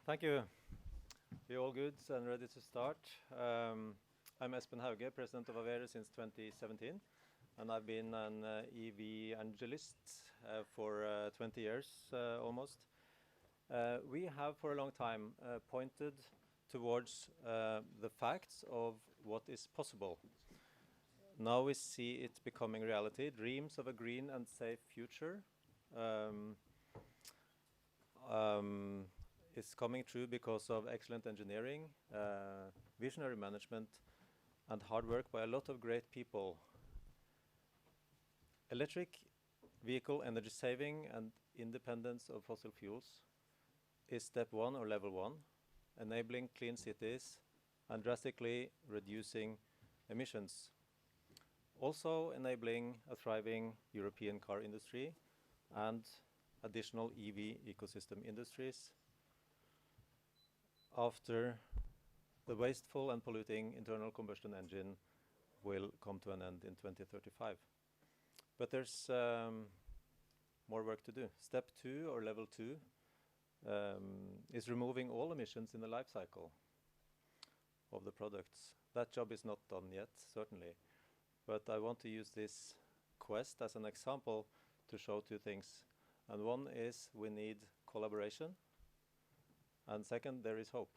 Thank you. You're all good and ready to start. I'm Espen Hauge, President of AVERE since 2017, and I've been an EV evangelist for 20 years almost. We have for a long time pointed towards the facts of what is possible. Now we see it becoming reality. Dreams of a green and safe future is coming true because of excellent engineering, visionary management, and hard work by a lot of great people. Electric vehicle energy saving and independence of fossil fuels is step one or level one, enabling clean cities and drastically reducing emissions. Also enabling a thriving European car industry and additional EV ecosystem industries after the wasteful and polluting internal combustion engine will come to an end in 2035. But there's more work to do. Step two or level two is removing all emissions in the life cycle of the products. That job is not done yet, certainly. But I want to use this quest as an example to show two things. And one is we need collaboration. And second, there is hope.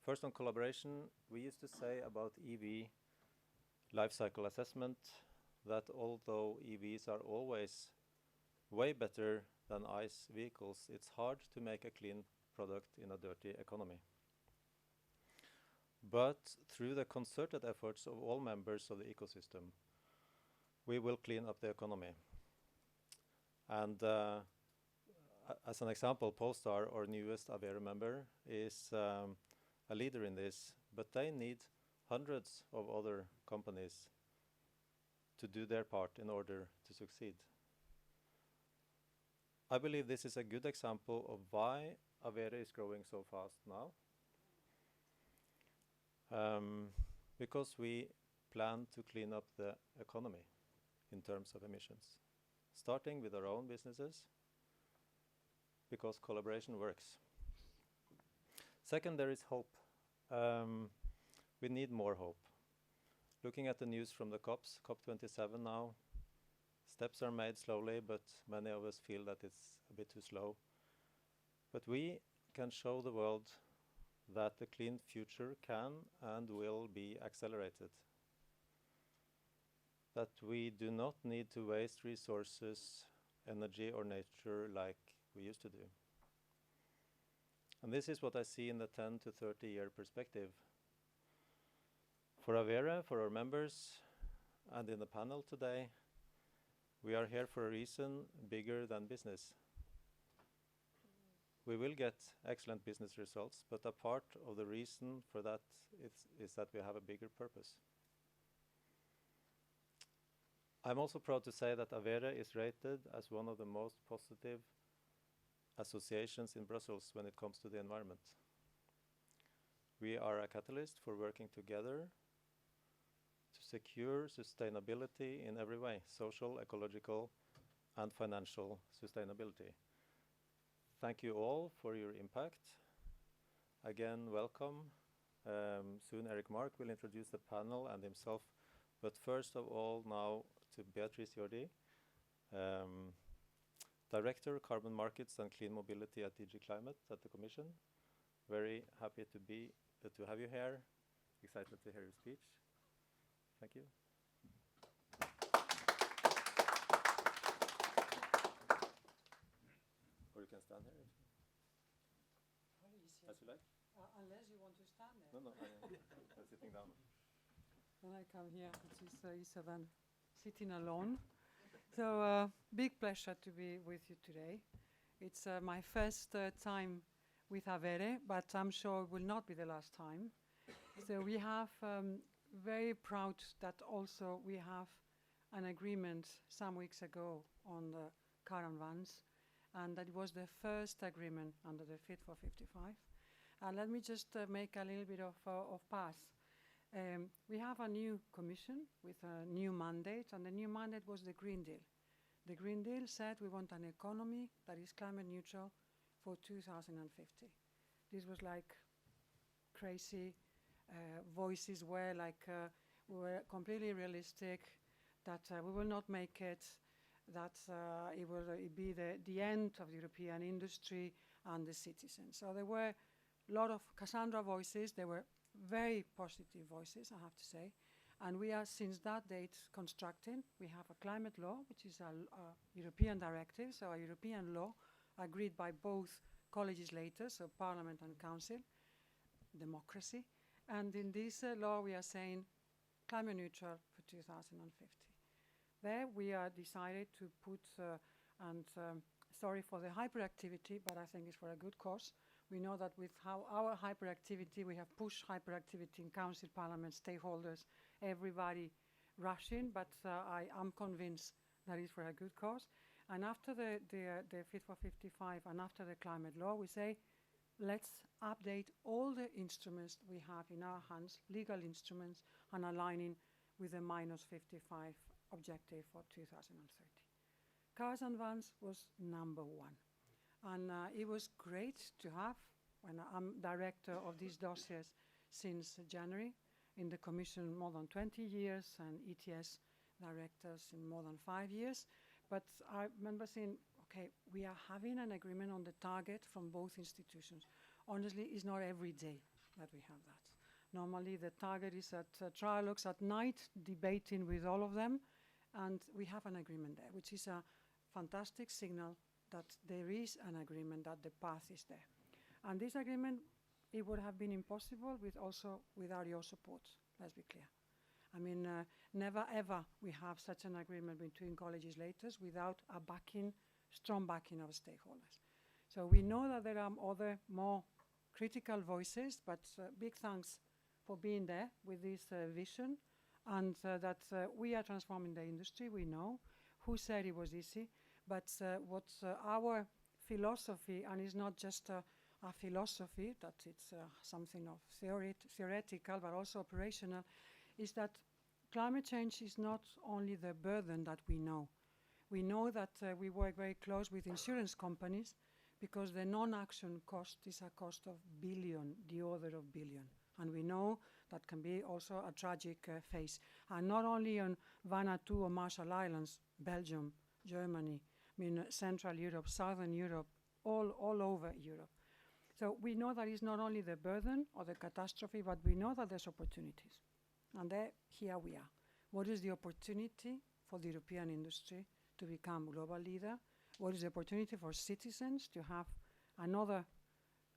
First on collaboration, we used to say about EV life cycle assessment that although EVs are always way better than ICE vehicles, it's hard to make a clean product in a dirty economy. But through the concerted efforts of all members of the ecosystem, we will clean up the economy. And as an example, Polestar, our newest AVERE member, is a leader in this, but they need hundreds of other companies to do their part in order to succeed. I believe this is a good example of why AVERE is growing so fast now. Because we plan to clean up the economy in terms of emissions, starting with our own businesses, because collaboration works. Second, there is hope. We need more hope. Looking at the news from the COP27 now, steps are made slowly, but many of us feel that it's a bit too slow. But we can show the world that the clean future can and will be accelerated. That we do not need to waste resources, energy or nature like we used to do. And this is what I see in the 10 to 30 year perspective. For AVERE, for our members, and in the panel today, we are here for a reason bigger than business. We will get excellent business results, but a part of the reason for that is that we have a bigger purpose. I'm also proud to say that AVERE is rated as one of the most positive associations in Brussels when it comes to the environment. We are a catalyst for working together to secure sustainability in every way, social, ecological, and financial sustainability. Thank you all for your impact. Again, welcome. Soon Eric Mark will introduce the panel and himself, but first of all now to Beatriz Yordi, Director, Carbon Markets and Clean Mobility at DG Climate at the Commission. Very happy to have you here. Excited to hear your speech. Thank you. Or you can stand here. As you like. Unless you want to stand there. No, I'm sitting down. Then I come here, which is easier than sitting alone. So big pleasure to be with you today. It's my first time with AVERE, but I'm sure it will not be the last time. So we have very proud that also we have an agreement some weeks ago on the car and vans, and that was the first agreement under the Fit for 55. Let me just make a little bit of pass. We have a new commission with a new mandate, and the new mandate was the Green Deal. The Green Deal said we want an economy that is climate neutral for 2050. This was like crazy. Voices were like, were completely realistic, that we will not make it, that it will be the end of the European industry and the citizens. So there were a lot of Cassandra voices. They were very positive voices, I have to say. And we are, since that date, constructing. We have a climate law, which is a European directive, so a European law agreed by both co-legislators, so Parliament and Council, democracy. And in this law, we are saying climate neutral for 2050. There, we are decided to put, sorry for the hyperactivity, but I think it's for a good cause. We know that with our hyperactivity, we have pushed hyperactivity in Council, Parliament, stakeholders, everybody rushing, but I am convinced that it's for a good cause. And after the Fit for 55 and after the climate law, we say, let's update all the instruments we have in our hands, legal instruments, and aligning with the -55 objective for 2030. Cars and vans was #1. And it was great to have, when I'm director of these dossiers since January, in the Commission more than 20 years, and ETS directors in more than 5 years. But I remember saying, okay, we are having an agreement on the target from both institutions. Honestly, it's not every day that we have that. Normally, the target is at trialogues at night, debating with all of them, and we have an agreement there, which is a fantastic signal that there is an agreement, that the path is there. And this agreement, it would have been impossible without your support, let's be clear. I mean, never ever we have such an agreement between co-legislators without a strong backing of stakeholders. So we know that there are other more critical voices, but big thanks for being there with this vision, and that we are transforming the industry. We know who said it was easy, but what's our philosophy, and it's not just a philosophy, that it's something of theoretical, but also operational, is that climate change is not only the burden that we know. We know that we work very close with insurance companies, because the non-action cost is a cost of billion, the order of billion. And we know that can be also a tragic phase. And not only on Vanuatu or Marshall Islands, Belgium, Germany, I mean, Central Europe, Southern Europe, all over Europe. So we know that it's not only the burden or the catastrophe, but we know that there's opportunities. And here we are. What is the opportunity for the European industry to become global leader? What is the opportunity for citizens to have another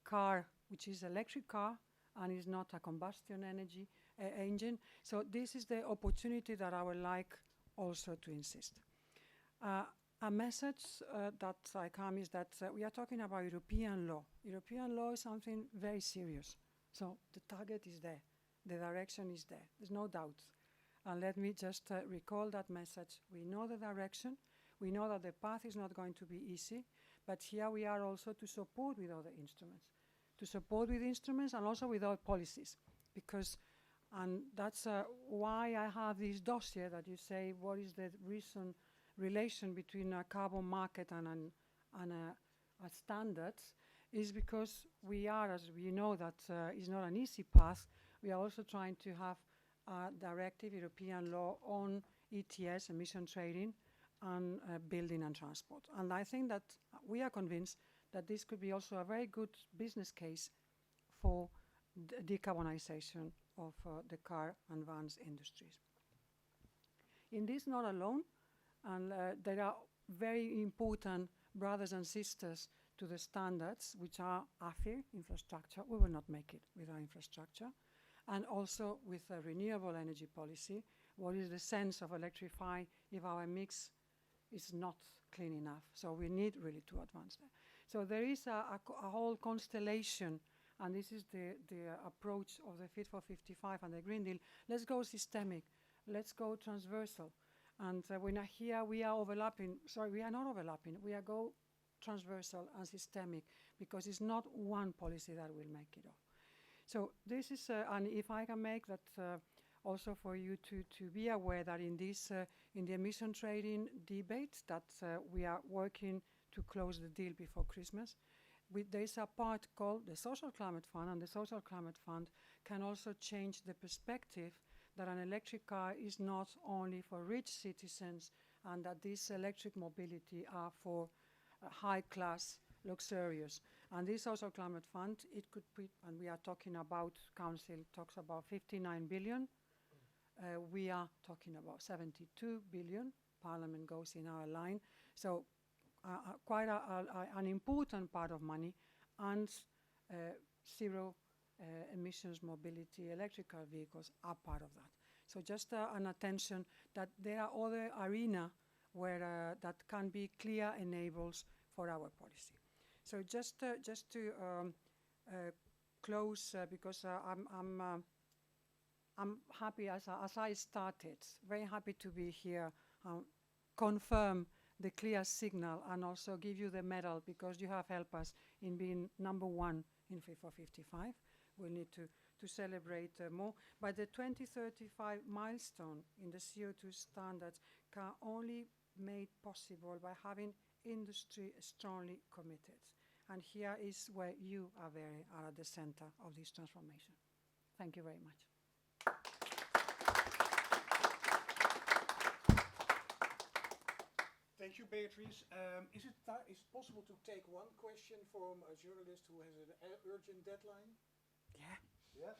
car, which is electric car, and is not a combustion engine? So this is the opportunity that I would like also to insist. A message that I come is that we are talking about European law. European law is something very serious. So the target is there. The direction is there. There's no doubt. And let me just recall that message. We know the direction. We know that the path is not going to be easy. But here we are also to support with other instruments. To support with instruments and also with other policies. Because, and that's why I have this dossier that you say, what is the relation between a carbon market and a standards, is because we are, as we know, that is not an easy path. We are also trying to have a directive, European law, on ETS, emission trading, and building and transport. And I think that we are convinced that this could be also a very good business case for decarbonization of the car and vans industries. In this, not alone, and there are very important brothers and sisters to the standards, which are AVERE, infrastructure. We will not make it without infrastructure. And also with a renewable energy policy, what is the sense of electrify if our mix is not clean enough? So we need really to advance there. So there is a whole constellation, and this is the approach of the Fit for 55 and the Green Deal. Let's go systemic. Let's go transversal. And here we are overlapping. Sorry, we are not overlapping. We are go transversal and systemic, because it's not one policy that will make it all. So this is, and if I can make that also for you to be aware that in this, in the emission trading debate, that we are working to close the deal before Christmas. there is a part called the Social Climate Fund, and the Social Climate Fund can also change the perspective that an electric car is not only for rich citizens, and that this electric mobility are for high-class luxurious. And this Social Climate Fund, it could put, and we are talking about, Council talks about 59 billion. We are talking about 72 billion. Parliament goes in our line. So quite an important part of money, and zero emissions mobility electrical vehicles are part of that. So just an attention that there are other arenas where that can be clear enablers for our policy. So just to close, because I'm happy as I started, very happy to be here, confirm the clear signal, and also give you the medal, because you have helped us in being #1 in Fit for 55. We'll need to celebrate more. But the 2035 milestone in the CO2 standards can only made possible by having industry strongly committed. And here is where you are at the center of this transformation. Thank you very much. Thank you, Beatriz. Is it possible to take one question from a journalist who has an urgent deadline? Yeah. Yeah,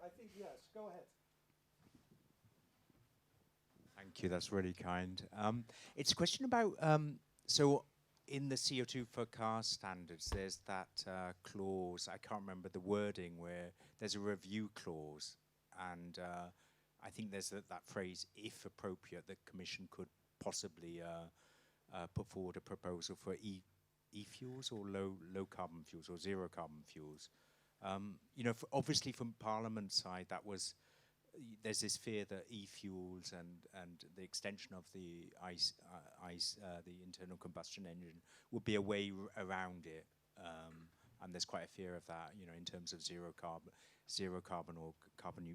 I think yes. Go ahead. Thank you, that's really kind. It's a question about, so in the CO2 for car standards, there's that clause, I can't remember the wording, where there's a review clause, and I think there's that phrase, if appropriate, the Commission could possibly put forward a proposal for e-fuels or low carbon fuels or zero carbon fuels. You know, obviously from Parliament's side, that was, there's this fear that e-fuels and the extension of the the internal combustion engine would be a way around it, and there's quite a fear of that, you know, in terms of zero carbon or carbon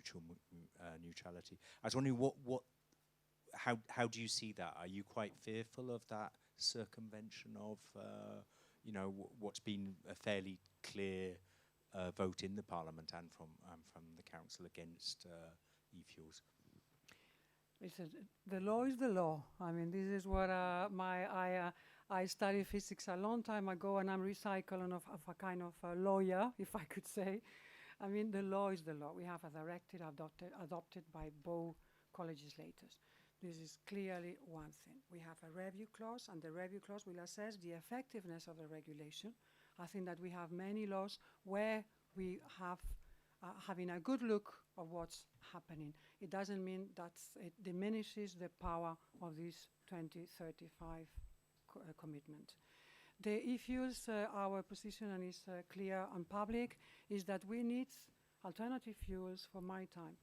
neutrality. I was wondering how do you see that? Are you quite fearful of that circumvention of, you know, what's been a fairly clear vote in the Parliament and from the Council against e-fuels? Listen, the law is the law. I mean, this is what I studied physics a long time ago, and I'm recycling of a kind of a lawyer, if I could say. I mean, the law is the law. We have a directive adopted by both co-legislators. This is clearly one thing. We have a review clause, and the review clause will assess the effectiveness of the regulation. I think that we have many laws where we have having a good look of what's happening. It doesn't mean that it diminishes the power of this 2035 commitment. The e-fuels, our position, and is clear and public, is that we need alternative fuels for maritime.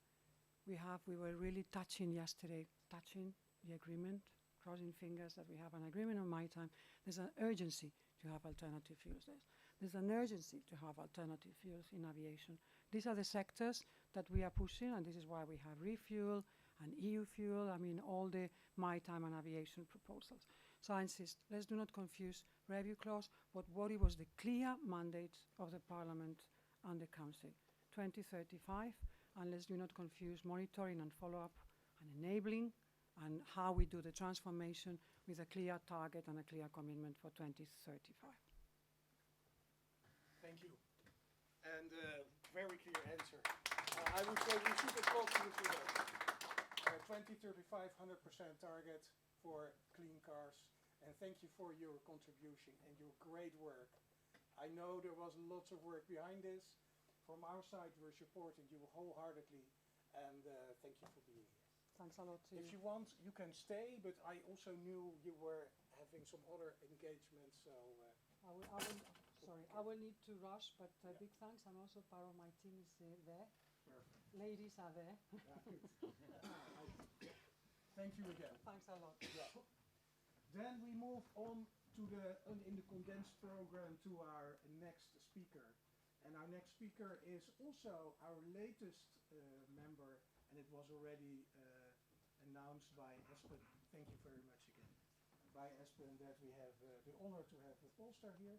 We were really touching the agreement, crossing fingers that we have an agreement on maritime. There's an urgency to have alternative fuels. There's an urgency to have alternative fuels in aviation. These are the sectors that we are pushing, and this is why we have refuel and EU fuel, I mean, all the maritime and aviation proposals. So I insist, let's do not confuse review clause, but what it was the clear mandate of the Parliament and the Council, 2035, and let's do not confuse monitoring and follow-up and enabling and how we do the transformation with a clear target and a clear commitment for 2035. Thank you. And very clear answer. I would say we should applaud you for that. 2035, 100% target for clean cars. And thank you for your contribution and your great work. I know there was lots of work behind this. From our side, we're supporting you wholeheartedly. And thank you for being here. Thanks a lot to you. If you want, you can stay, but I also knew you were having some other engagements, so... I will need to rush, but yeah. Big thanks, and also part of my team is there. Perfect. Ladies are there. Thank you again. Thanks a lot. Yeah. Then we move on to in the condensed program to our next speaker. And our next speaker is also our latest member, and it was already announced by Espen. Thank you very much again. By Espen, that we have the honor to have Polestar here.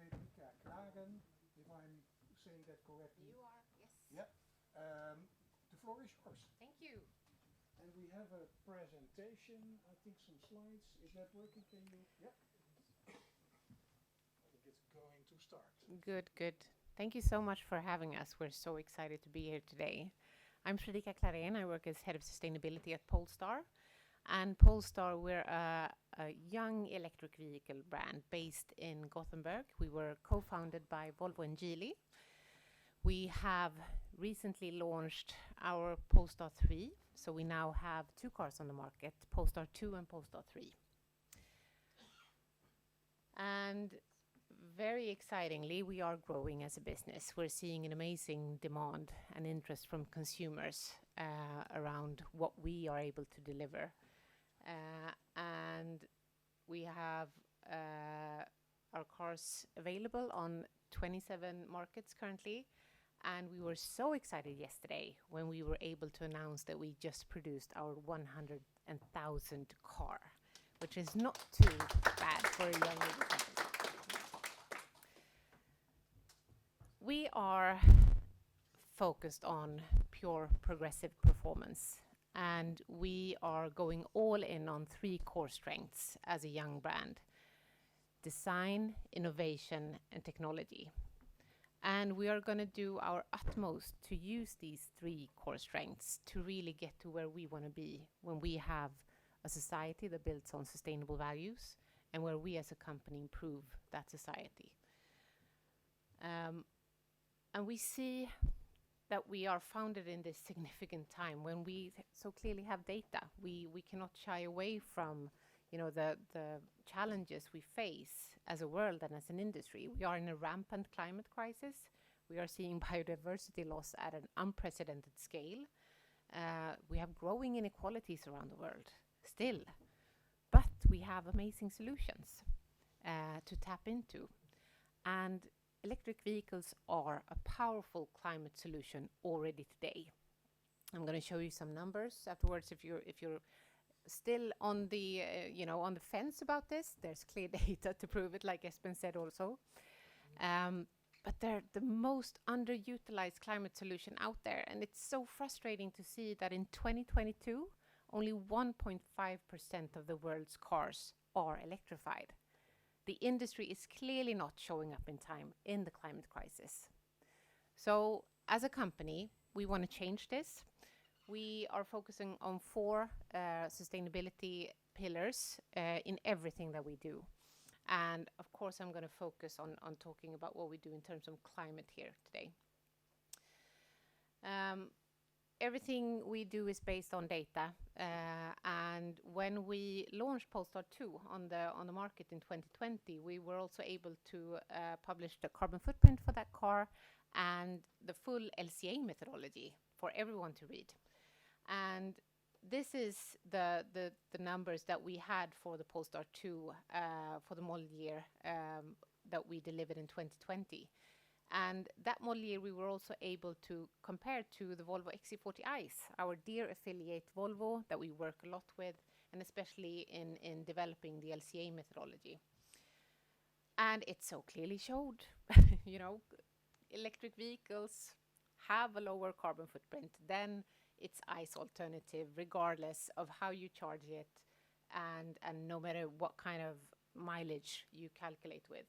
Fredrika Klarén, if I'm saying that correctly. You are, yes. Yep. The floor is yours. Thank you. And we have a presentation, I think some slides. Is that working? Can you? Yep. I think it's going to start. Good, good. Thank you so much for having us. We're so excited to be here today. I'm Fredrika Klarén. I work as Head of Sustainability at Polestar. And Polestar, we're a young electric vehicle brand based in Gothenburg. We were co-founded by Volvo and Giulio. We have recently launched our Polestar 3. So we now have 2 cars on the market, Polestar 2 and Polestar 3. And very excitingly, we are growing as a business. We're seeing an amazing demand and interest from consumers around what we are able to deliver. And we have our cars available on 27 markets currently. And we were so excited yesterday when we were able to announce that we just produced our 100,000th car, which is not too bad for a young company. We are focused on pure progressive performance, and we are going all in on 3 core strengths as a young brand: design, innovation, and technology. And we are going to do our utmost to use these 3 core strengths to really get to where we want to be when we have a society that builds on sustainable values and where we as a company improve that society. And we see that we are founded in this significant time when we so clearly have data. We cannot shy away from, the challenges we face as a world and as an industry. We are in a rampant climate crisis. We are seeing biodiversity loss at an unprecedented scale. We have growing inequalities around the world still, but we have amazing solutions to tap into. And electric vehicles are a powerful climate solution already today. I'm going to show you some numbers afterwards. If you're still on the on the fence about this, there's clear data to prove it, like Espen said also. But they're the most underutilized climate solution out there, and it's so frustrating to see that in 2022 only 1.5% of the world's cars are electrified. The industry is clearly not showing up in time in the climate crisis. So as a company, we want to change this. We are focusing on 4 sustainability pillars in everything that we do. And of course, I'm going to focus on talking about what we do in terms of climate here today. Everything we do is based on data. And when we launched Polestar 2 on the market in 2020, we were also able to publish the carbon footprint for that car and the full LCA methodology for everyone to read. And this is the numbers that we had for the Polestar 2 for the model year that we delivered in 2020. And that model year, we were also able to compare to the Volvo XC40 ICE, our dear affiliate Volvo that we work a lot with, and especially in developing the LCA methodology. And it so clearly showed, electric vehicles have a lower carbon footprint than its ICE alternative, regardless of how you charge it and no matter what kind of mileage you calculate with.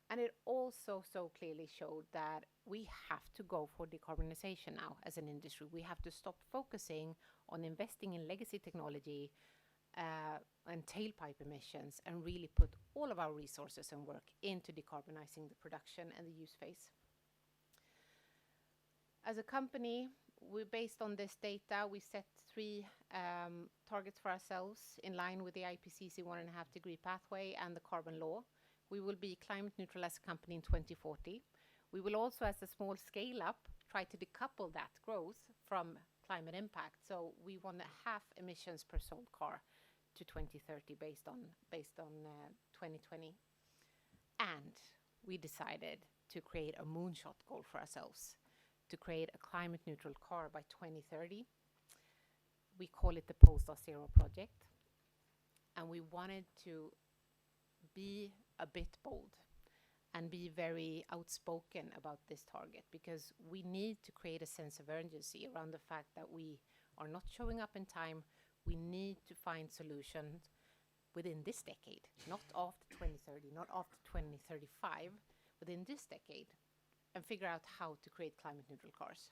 And it also so clearly showed that we have to go for decarbonization now as an industry. We have to stop focusing on investing in legacy technology and tailpipe emissions and really put all of our resources and work into decarbonizing the production and the use phase. As a company, based on this data, we set 3 targets for ourselves in line with the IPCC 1.5 degree pathway and the carbon law. We will be climate neutral as a company in 2040. We will also, as a small scale up, try to decouple that growth from climate impact. So we want to half emissions per sold car to 2030 based on 2020. And we decided to create a moonshot goal for ourselves, to create a climate neutral car by 2030. We call it the Polestar Zero project. And we wanted to be a bit bold. and be very outspoken about this target, because we need to create a sense of urgency around the fact that we are not showing up in time. We need to find solutions within this decade, not after 2030, not after 2035, within this decade, and figure out how to create climate neutral cars.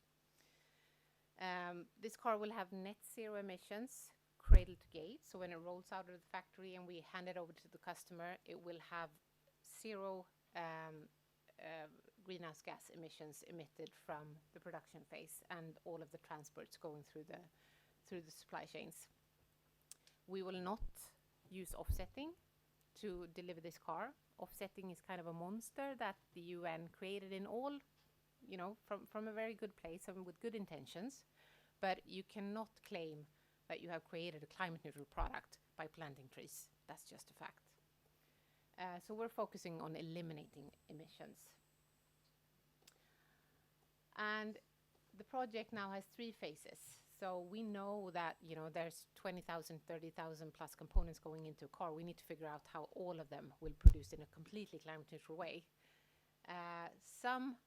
This car will have net zero emissions, cradle to gate. So when it rolls out of the factory and we hand it over to the customer, it will have zero greenhouse gas emissions emitted from the production phase and all of the transports going through the supply chains. We will not use offsetting to deliver this car. Offsetting is kind of a monster that the UN created in all, from a very good place and with good intentions, but you cannot claim that you have created a climate neutral product by planting trees. That's just a fact. So we're focusing on eliminating emissions. And the project now has 3 phases. So we know that, there's 20,000, 30,000 plus components going into a car. We need to figure out how all of them will produce in a completely climate neutral way. Some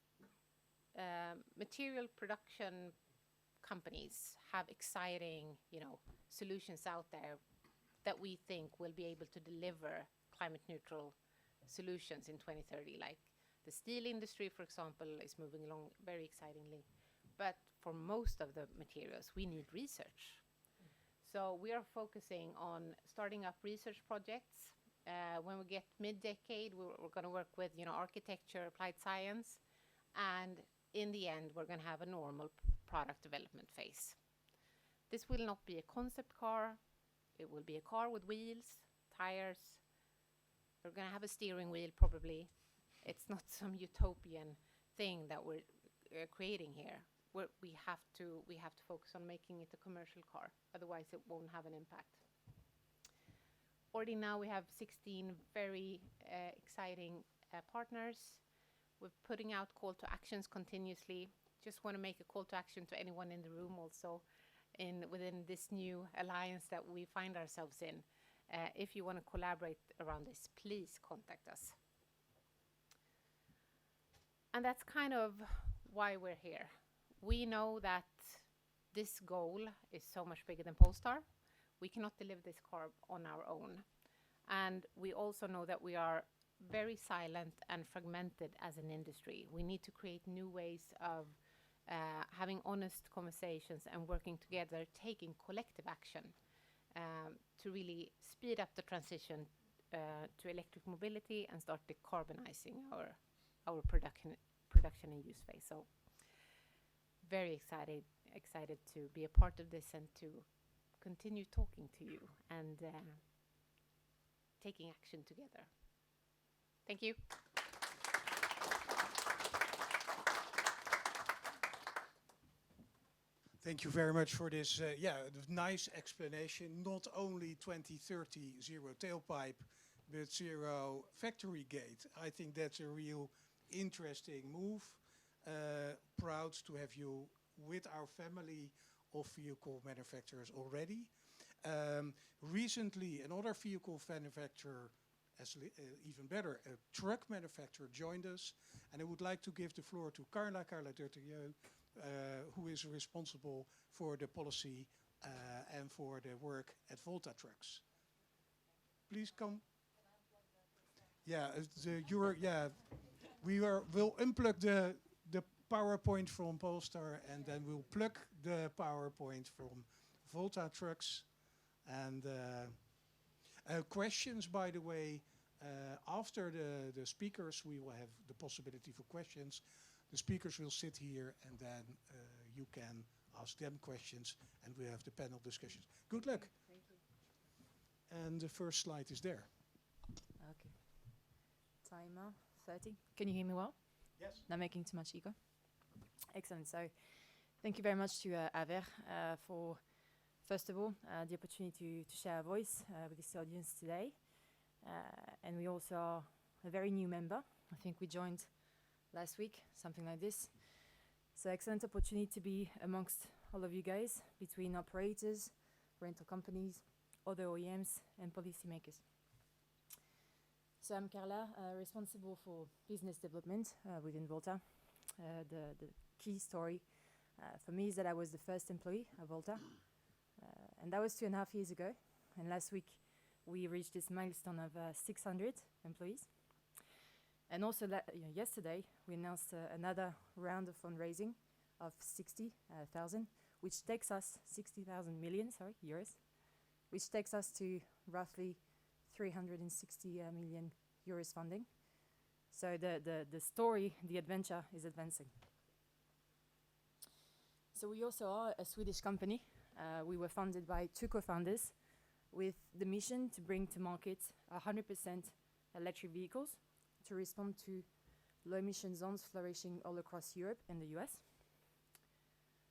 material production companies have exciting, solutions out there that we think will be able to deliver climate neutral solutions in 2030. Like the steel industry, for example, is moving along very excitingly. But for most of the materials, we need research. So we are focusing on starting up research projects. When we get mid-decade, we're going to work with, architecture, applied science, and in the end, we're going to have a normal product development phase. This will not be a concept car. It will be a car with wheels, tires. We're going to have a steering wheel, probably. It's not some utopian thing that we're creating here. We have to focus on making it a commercial car. Otherwise, it won't have an impact. Already now we have 16 very exciting partners. We're putting out call to actions continuously. Just want to make a call to action to anyone in the room also within this new alliance that we find ourselves in. If you want to collaborate around this, please contact us. And that's kind of why we're here. We know that this goal is so much bigger than Polestar. We cannot deliver this car on our own. And we also know that we are very silent and fragmented as an industry. We need to create new ways of having honest conversations and working together, taking collective action to really speed up the transition to electric mobility and start decarbonizing our production and use phase. So very excited to be a part of this and to continue talking to you and taking action together. Thank you. Thank you very much for this nice explanation. Not only 2030 zero tailpipe, but zero factory gate. I think that's a real interesting move. Proud to have you with our family of vehicle manufacturers already. Recently, another vehicle manufacturer, even better, a truck manufacturer joined us. And I would like to give the floor to Carla Detrieux, who is responsible for the policy and for the work at Volta Trucks. Please come. Yeah, we'll unplug the PowerPoint from Polestar, and then we'll plug the PowerPoint from Volta Trucks. And questions, by the way, after the speakers, we will have the possibility for questions. The speakers will sit here, and then you can ask them questions, and we have the panel discussions. Good luck. Thank you. And the first slide is there. Okay. Timer 30. Can you hear me well? Yes. Not making too much echo. Excellent. So thank you very much to AVERE for, first of all, the opportunity to share a voice with this audience today. And we also are a very new member. I think we joined last week, something like this. So excellent opportunity to be amongst all of you guys, between operators, rental companies, other OEMs, and policymakers. So I'm Carla, responsible for business development within Volta. The key story for me is that I was the first employee at Volta, and that was 2.5 years ago. And last week we reached this milestone of 600 employees. And also yesterday we announced another round of fundraising of 60,000, which takes us 60,000 million, euros, which takes us to roughly 360 million euros funding. So the story, the adventure is advancing. So we also are a Swedish company. We were founded by 2 co-founders with the mission to bring to market 100% electric vehicles to respond to low emission zones flourishing all across Europe and the US.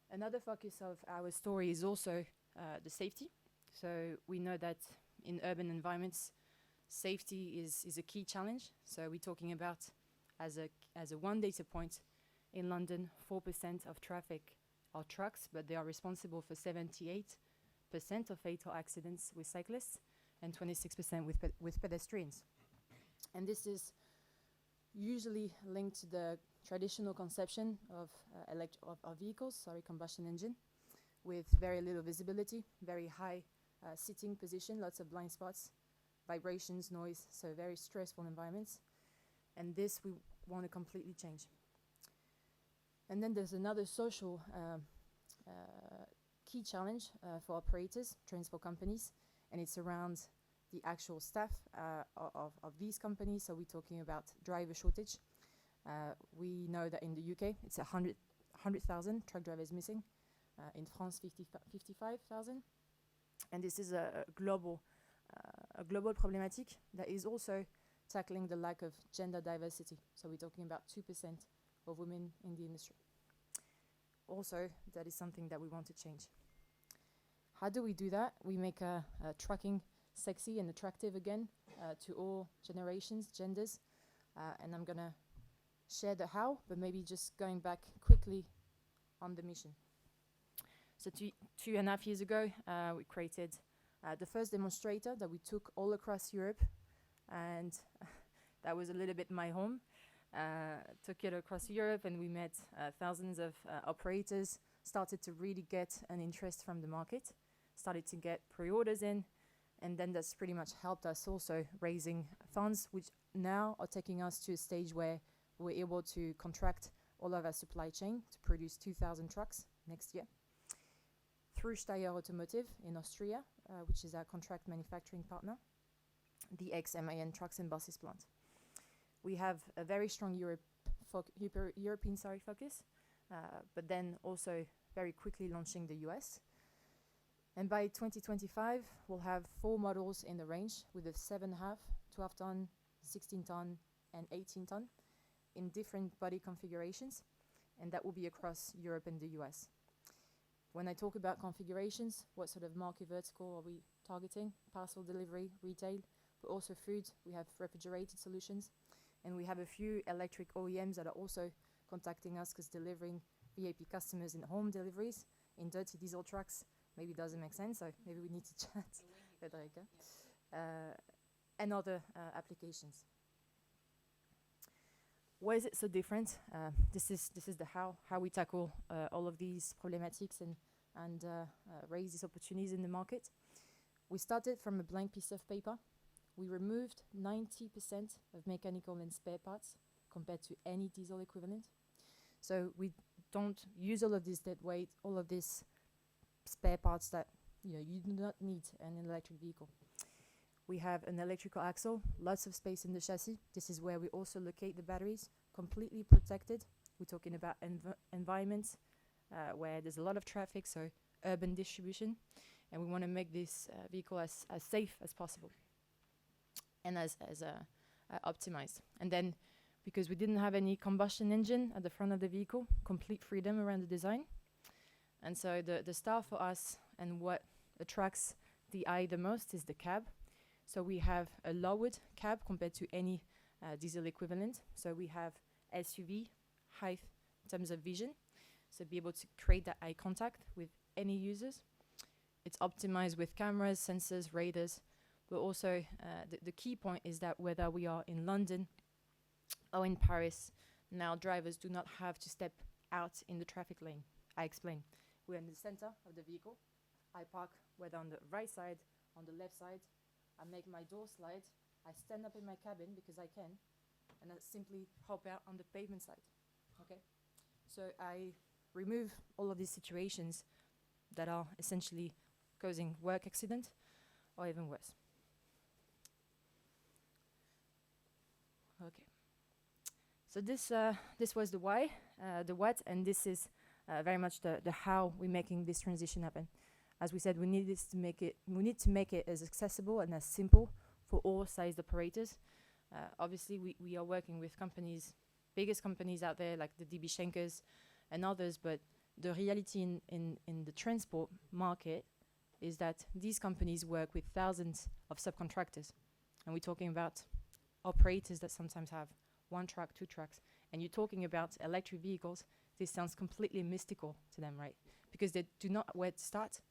Another focus of our story is also the safety. So we know that in urban environments, safety is a key challenge. So we're talking about, as a one data point, in London, 4% of traffic are trucks, but they are responsible for 78% of fatal accidents with cyclists and 26% with pedestrians. And this is usually linked to the traditional conception of vehicles, combustion engine, with very little visibility, very high sitting position, lots of blind spots, vibrations, noise, so very stressful environments. And this we want to completely change. And then there's another social key challenge for operators, transport companies, and it's around the actual staff of these companies. So we're talking about driver shortage. We know that in the UK, it's 100,000 truck drivers missing. In France, 55,000. And this is a global problematic that is also tackling the lack of gender diversity. So we're talking about 2% of women in the industry. Also, that is something that we want to change. How do we do that? We make trucking sexy and attractive again to all generations, genders. And I'm gonna share the how, but maybe just going back quickly on the mission. So 2.5 years ago, we created the first demonstrator that we took all across Europe, and that was a little bit my home. Took it across Europe, and we met thousands of operators, started to really get an interest from the market, started to get pre-orders in, and then that's pretty much helped us also raising funds, which now are taking us to a stage where we're able to contract all of our supply chain to produce 2,000 trucks next year. Through Steyr Automotive in Austria, which is our contract manufacturing partner, the ex-MAN trucks and buses plant. We have a very strong European focus, but then also very quickly launching the US. And by 2025, we'll have 4 models in the range with a 7.5, 12 ton, 16 ton, and 18 ton in different body configurations, and that will be across Europe and the US. When I talk about configurations, what sort of market vertical are we targeting? Parcel delivery, retail, but also food. We have refrigerated solutions, and we have a few electric OEMs that are also contacting us because delivering VIP customers in home deliveries in dirty diesel trucks maybe doesn't make sense, so maybe we need to chat, Fredrika, and other applications. Why is it so different? This is the how we tackle all of these problematics and raise these opportunities in the market. We started from a blank piece of paper. We removed 90% of mechanical and spare parts compared to any diesel equivalent. So we don't use all of this dead weight, all of these spare parts that you do not need in an electric vehicle. We have an electrical axle, lots of space in the chassis. This is where we also locate the batteries, completely protected. We're talking about environments where there's a lot of traffic, so urban distribution, and we want to make this vehicle as safe as possible and as optimized. And then, because we didn't have any combustion engine at the front of the vehicle, complete freedom around the design. And so the star for us and what attracts the eye the most is the cab. So we have a lowered cab compared to any diesel equivalent. So we have SUV height in terms of vision. So be able to create that eye contact with any users. It's optimized with cameras, sensors, radars, but also the key point is that whether we are in London or in Paris, now drivers do not have to step out in the traffic lane. I explain. We're in the center of the vehicle. I park whether on the right side, on the left side. I make my door slide. I stand up in my cabin because I can, and I simply hop out on the pavement side. Okay? So I remove all of these situations that are essentially causing work accident or even worse. Okay. So this was the why, the what, and this is very much the how we're making this transition happen. As we said, we need to make it as accessible and as simple for all sized operators. Obviously, we are working with companies, biggest companies out there like the DB Schenkers and others, but the reality in the transport market is that these companies work with thousands of subcontractors. And we're talking about operators that sometimes have 1 truck, 2 trucks. And you're talking about electric vehicles. This sounds completely mystical to them, right? Because they do not know where to start.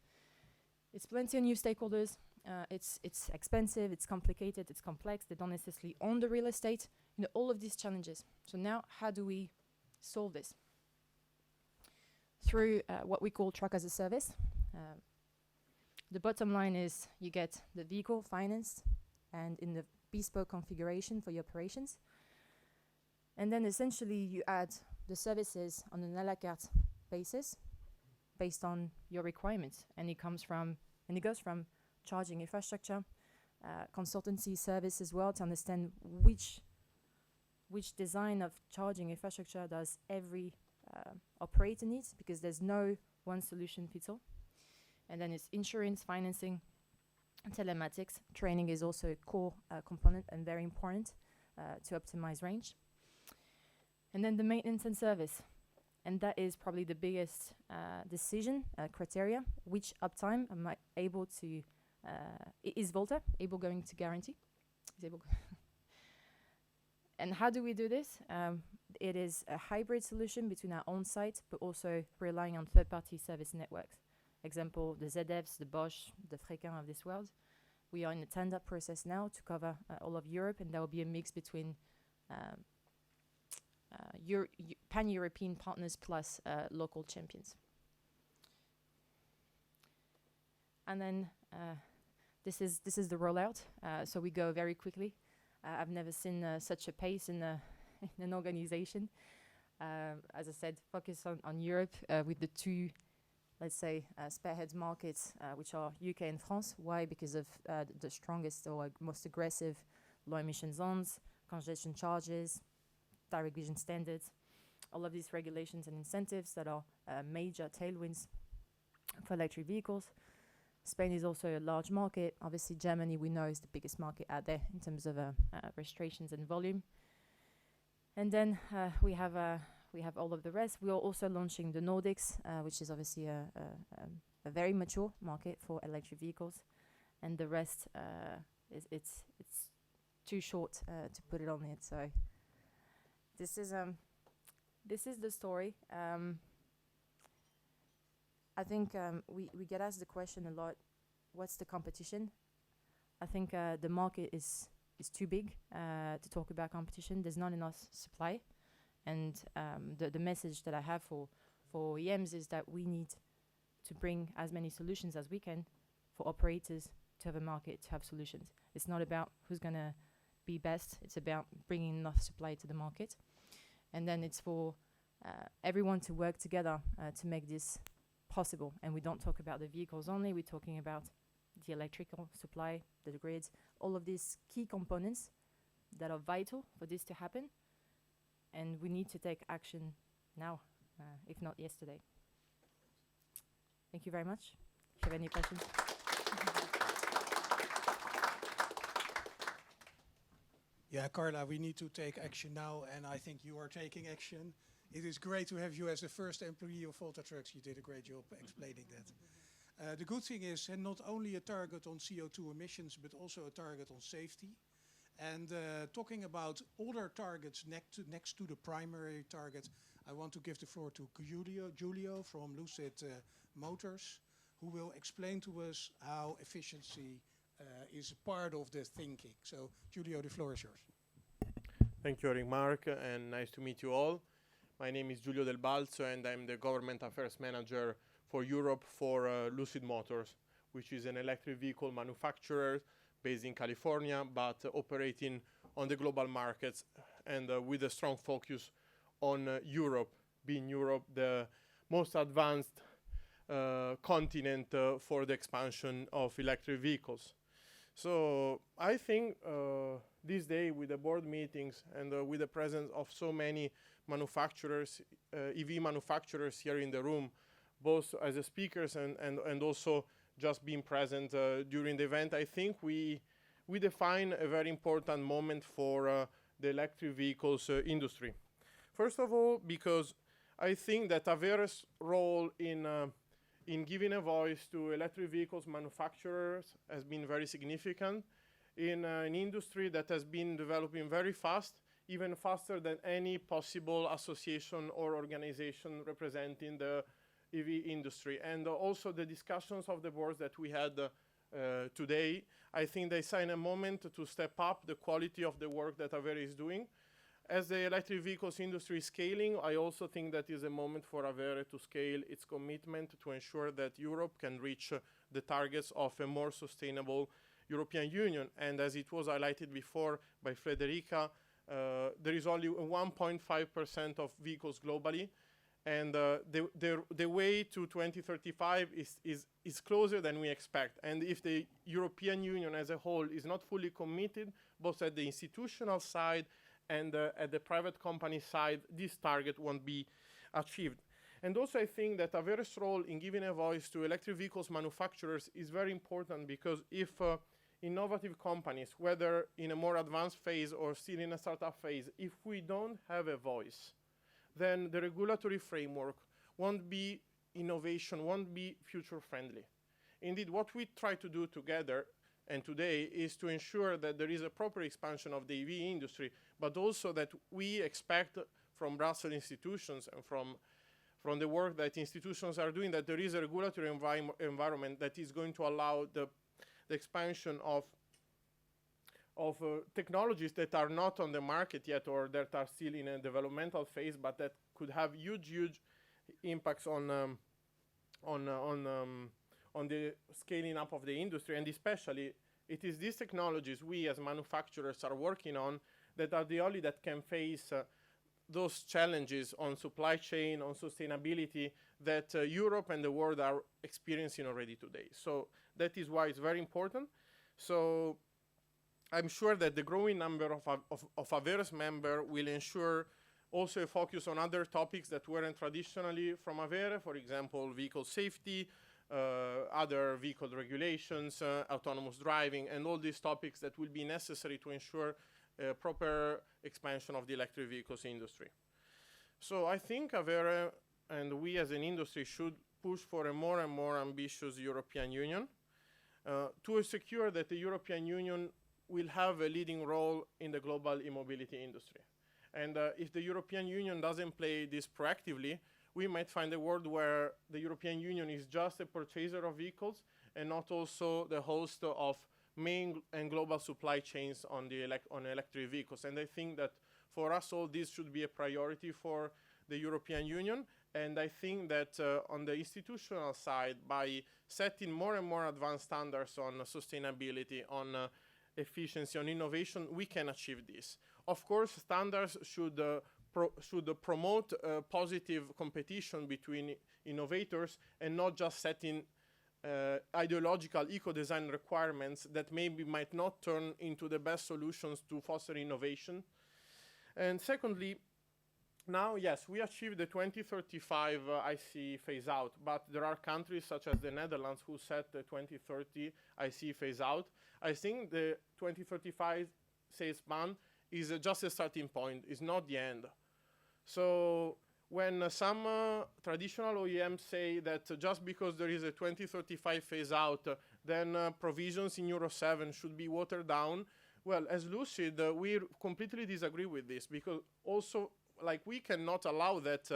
It's plenty of new stakeholders. It's expensive, it's complicated, it's complex. They don't necessarily own the real estate. You know, all of these challenges. So now, how do we solve this? Through what we call truck as a service. The bottom line is you get the vehicle financed and in the bespoke configuration for your operations. And then essentially you add the services on an a la carte basis based on your requirements. And it goes from charging infrastructure, consultancy service as well to understand which design of charging infrastructure does every operator needs, because there's no one solution fits all. And then it's insurance, financing, telematics. Training is also a core component and very important to optimize range. And then the maintenance and service. And that is probably the biggest decision criteria. Which uptime am I able to, is Volta going to guarantee? And how do we do this? It is a hybrid solution between our own site, but also relying on third-party service networks. Example, the ZFs, the Bosch, the Fredrika of this world. We are in a tender process now to cover all of Europe, and there will be a mix between pan-European partners plus local champions. And then this is the rollout. So we go very quickly. I've never seen such a pace in an organization. As I said, focus on Europe with the two, let's say, spearhead markets, which are UK and France. Why? Because of the strongest or most aggressive low emission zones, congestion charges, direct vision standards, all of these regulations and incentives that are major tailwinds for electric vehicles. Spain is also a large market. Obviously, Germany, we know, is the biggest market out there in terms of registrations and volume. And then we have all of the rest. We are also launching the Nordics, which is obviously a very mature market for electric vehicles. And the rest, it's too short to put it on it. So this is the story. I think we get asked the question a lot, what's the competition? I think the market is too big to talk about competition. There's not enough supply. And the message that I have for OEMs is that we need to bring as many solutions as we can for operators to have a market, to have solutions. It's not about who's going to be best. It's about bringing enough supply to the market. And then it's for everyone to work together to make this possible. And we don't talk about the vehicles only. We're talking about the electrical supply, the grids, all of these key components that are vital for this to happen. And we need to take action now, if not yesterday. Thank you very much. If you have any questions. Yeah, Carla, we need to take action now, and I think you are taking action. It is great to have you as the first employee of Volta Trucks. You did a great job explaining that. The good thing is not only a target on CO2 emissions, but also a target on safety. And talking about other targets next to the primary target, I want to give the floor to Giulio from Lucid Motors, who will explain to us how efficiency is part of the thinking. So, Giulio, the floor is yours. Thank you, Mark, and nice to meet you all. My name is Giulio del Balzo, and I'm the Government Affairs Manager for Europe for Lucid Motors, which is an electric vehicle manufacturer based in California, but operating on the global markets and with a strong focus on Europe, being Europe the most advanced continent for the expansion of electric vehicles. So I think this day, with the board meetings and with the presence of so many manufacturers, EV manufacturers here in the room, both as a speakers and also just being present during the event, I think we define a very important moment for the electric vehicles industry. First of all, because I think that AVERE's role in giving a voice to electric vehicles manufacturers has been very significant in an industry that has been developing very fast, even faster than any possible association or organization representing the EV industry. And also the discussions of the boards that we had today, I think they sign a moment to step up the quality of the work that AVERE is doing. As the electric vehicles industry is scaling, I also think that is a moment for AVERE to scale its commitment to ensure that Europe can reach the targets of a more sustainable European Union. And as it was highlighted before by Fredrika, there is only 1.5% of vehicles globally, and the way to 2035 is closer than we expect. And if the European Union as a whole is not fully committed, both at the institutional side and at the private company side, this target won't be achieved. And also I think that AVERE's role in giving a voice to electric vehicles manufacturers is very important, because if innovative companies, whether in a more advanced phase or still in a startup phase, if we don't have a voice, then the regulatory framework won't be innovation, won't be future friendly. Indeed, what we try to do together and today is to ensure that there is a proper expansion of the EV industry, but also that we expect from Brussels institutions and from the work that institutions are doing, that there is a regulatory environment that is going to allow the expansion of technologies that are not on the market yet, or that are still in a developmental phase, but that could have huge impacts on the scaling up of the industry. And especially, it is these technologies we as manufacturers are working on that are the only that can face those challenges on supply chain, on sustainability, that Europe and the world are experiencing already today. So that is why it's very important. So I'm sure that the growing number of AVERE's members will ensure also a focus on other topics that weren't traditionally from AVERE, for example, vehicle safety, other vehicle regulations, autonomous driving, and all these topics that will be necessary to ensure proper expansion of the electric vehicles industry. So I think AVERE and we as an industry should push for a more and more ambitious European Union to secure that the European Union will have a leading role in the global e-mobility industry. And if the European Union doesn't play this proactively, we might find a world where the European Union is just a purchaser of vehicles and not also the host of main and global supply chains on electric vehicles. And I think that for us all, this should be a priority for the European Union. And I think that on the institutional side, by setting more and more advanced standards on sustainability, on efficiency, on innovation, we can achieve this. Of course, standards should promote positive competition between innovators and not just setting ideological eco-design requirements that maybe might not turn into the best solutions to foster innovation. And secondly, now, yes, we achieved the 2035 ICE phase out, but there are countries such as the Netherlands who set the 2030 ICE phase out. I think the 2035 sales ban is just a starting point, is not the end. So when some traditional OEMs say that just because there is a 2035 phase out, then provisions in Euro 7 should be watered down, well, as Lucid, we completely disagree with this, because also, like, we cannot allow that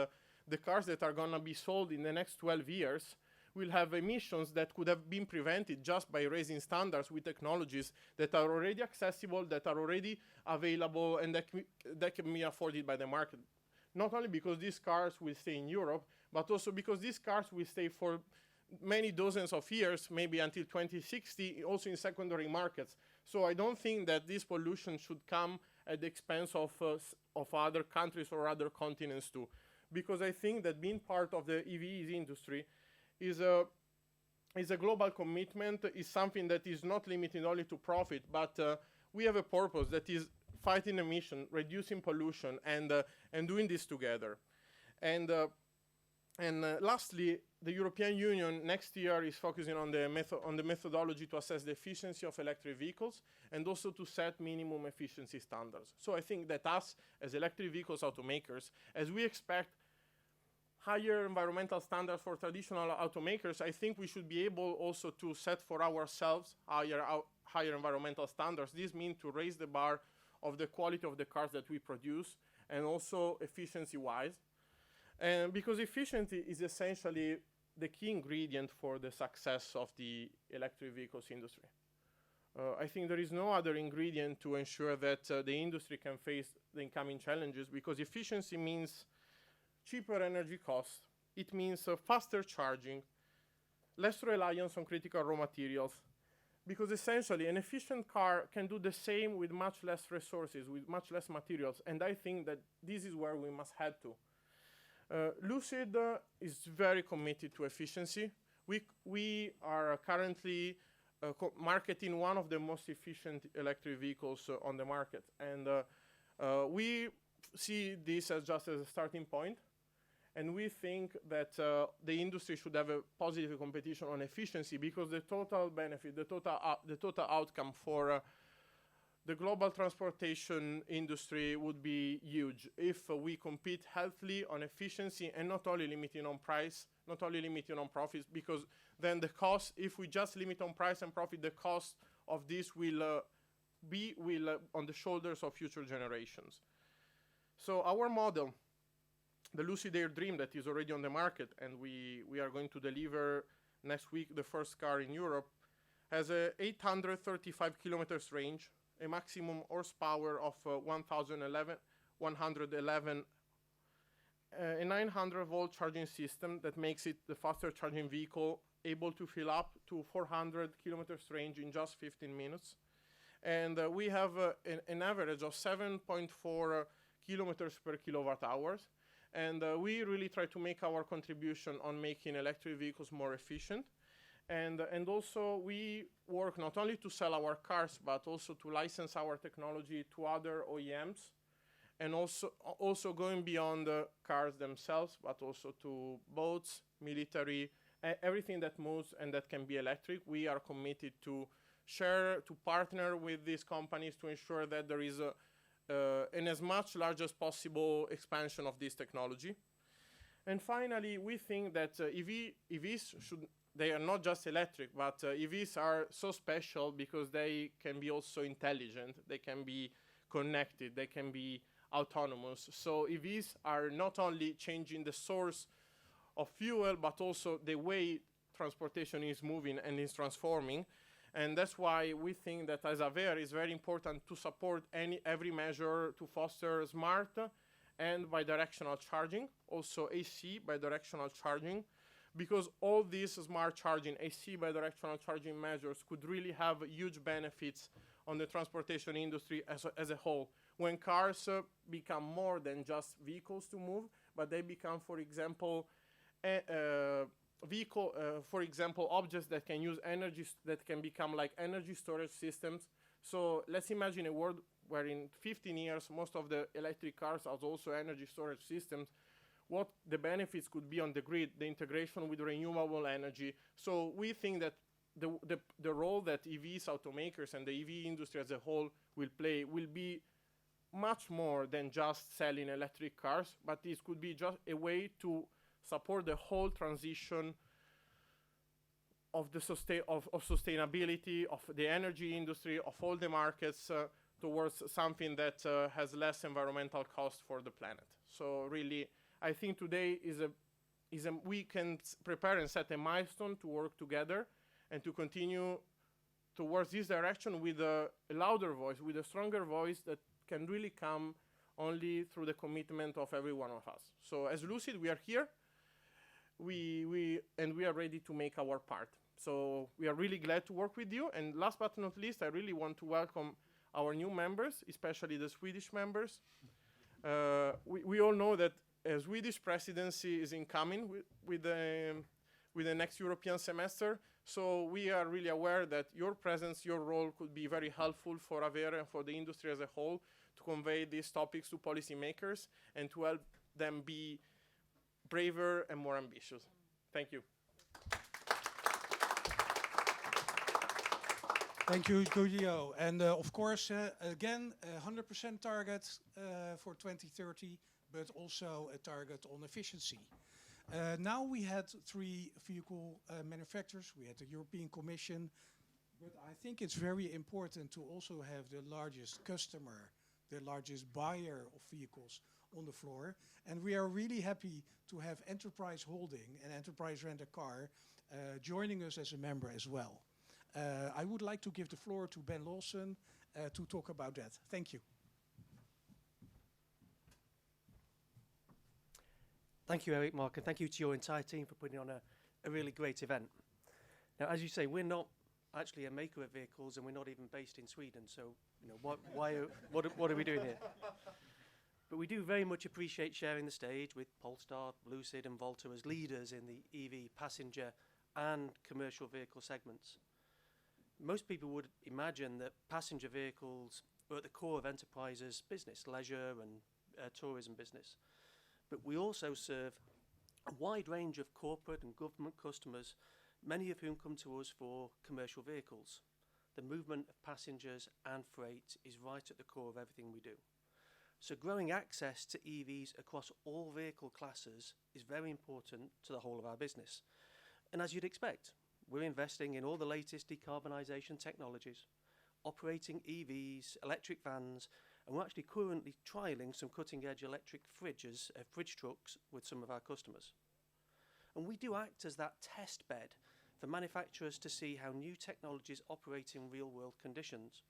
the cars that are going to be sold in the next 12 years will have emissions that could have been prevented just by raising standards with technologies that are already accessible, that are already available, and that can be afforded by the market. Not only because these cars will stay in Europe, but also because these cars will stay for many dozens of years, maybe until 2060, also in secondary markets. So I don't think that this pollution should come at the expense of other countries or other continents too. Because I think that being part of the EVs industry is a global commitment, is something that is not limited only to profit, but we have a purpose that is fighting emission, reducing pollution, and doing this together. And lastly, the European Union next year is focusing on the methodology to assess the efficiency of electric vehicles and also to set minimum efficiency standards. So I think that us, as electric vehicles automakers, as we expect higher environmental standards for traditional automakers, I think we should be able also to set for ourselves higher environmental standards. This means to raise the bar of the quality of the cars that we produce and also efficiency-wise. And because efficiency is essentially the key ingredient for the success of the electric vehicles industry. I think there is no other ingredient to ensure that the industry can face the incoming challenges, because efficiency means cheaper energy costs. It means faster charging, less reliance on critical raw materials, because essentially an efficient car can do the same with much less resources, with much less materials, and I think that this is where we must head to. Lucid is very committed to efficiency. We are currently marketing one of the most efficient electric vehicles on the market, and we see this as just as a starting point, and we think that the industry should have a positive competition on efficiency, because the total benefit, the total outcome for the global transportation industry would be huge if we compete healthily on efficiency and not only limiting on price, not only limiting on profits, because then the cost, if we just limit on price and profit, the cost of this will be on the shoulders of future generations. So our model, the Lucid Air Dream, that is already on the market, and we are going to deliver next week the first car in Europe, has a 835 kilometers range, a maximum horsepower of 111, a 900 volt charging system that makes it the faster charging vehicle, able to fill up to 400 kilometers range in just 15 minutes. And we have an average of 7.4 kilometers per kilowatt hours. And we really try to make our contribution on making electric vehicles more efficient. And also we work not only to sell our cars, but also to license our technology to other OEMs, and also going beyond the cars themselves, but also to boats, military, everything that moves and that can be electric. We are committed to share, to partner with these companies to ensure that there is an as much large as possible expansion of this technology. And finally, we think that EVs should, they are not just electric, but EVs are so special because they can be also intelligent, they can be connected, they can be autonomous. So EVs are not only changing the source of fuel, but also the way transportation is moving and is transforming. And that's why we think that as AVERE is very important to support every measure to foster smart and bidirectional charging, also AC bidirectional charging, because all these smart charging, AC bidirectional charging measures could really have huge benefits on the transportation industry as a whole. When cars become more than just vehicles to move, but they become, for example, objects that can use energy, that can become like energy storage systems. So let's imagine a world where in 15 years, most of the electric cars are also energy storage systems. What the benefits could be on the grid, the integration with renewable energy. So we think that the role that EVs automakers and the EV industry as a whole will play will be much more than just selling electric cars, but this could be just a way to support the whole transition of the sustainability of the energy industry, of all the markets towards something that has less environmental cost for the planet. So really, I think today we can prepare and set a milestone to work together and to continue towards this direction with a louder voice, with a stronger voice that can really come only through the commitment of every one of us. So as Lucid, we are here, we are ready to make our part. So we are really glad to work with you. And last but not least, I really want to welcome our new members, especially the Swedish members. We all know that a Swedish presidency is incoming with the next European semester. So we are really aware that your presence, your role could be very helpful for AVERE and for the industry as a whole to convey these topics to policymakers and to help them be braver and more ambitious. Thank you. Thank you, Giulio. And of course, again, a 100% target for 2030, but also a target on efficiency. Now we had 3 vehicle manufacturers. We had the European Commission. But I think it's very important to also have the largest customer, the largest buyer of vehicles on the floor. And we are really happy to have Enterprise Holding and Enterprise Rent a Car joining us as a member as well. I would like to give the floor to Ben Lawson to talk about that. Thank you. Thank you, Eric, Mark, and thank you to your entire team for putting on a really great event. Now, as you say, we're not actually a maker of vehicles, and we're not even based in Sweden. So, you know, what are we doing here? But we do very much appreciate sharing the stage with Polestar, Lucid, and Volta as leaders in the EV passenger and commercial vehicle segments. Most people would imagine that passenger vehicles are at the core of enterprises' business, leisure and tourism business. But we also serve a wide range of corporate and government customers, many of whom come to us for commercial vehicles. The movement of passengers and freight is right at the core of everything we do. So growing access to EVs across all vehicle classes is very important to the whole of our business. And as you'd expect, we're investing in all the latest decarbonisation technologies, operating EVs, electric vans, and we're actually currently trialling some cutting-edge electric fridge trucks with some of our customers. And we do act as that test bed for manufacturers to see how new technologies operate in real-world conditions,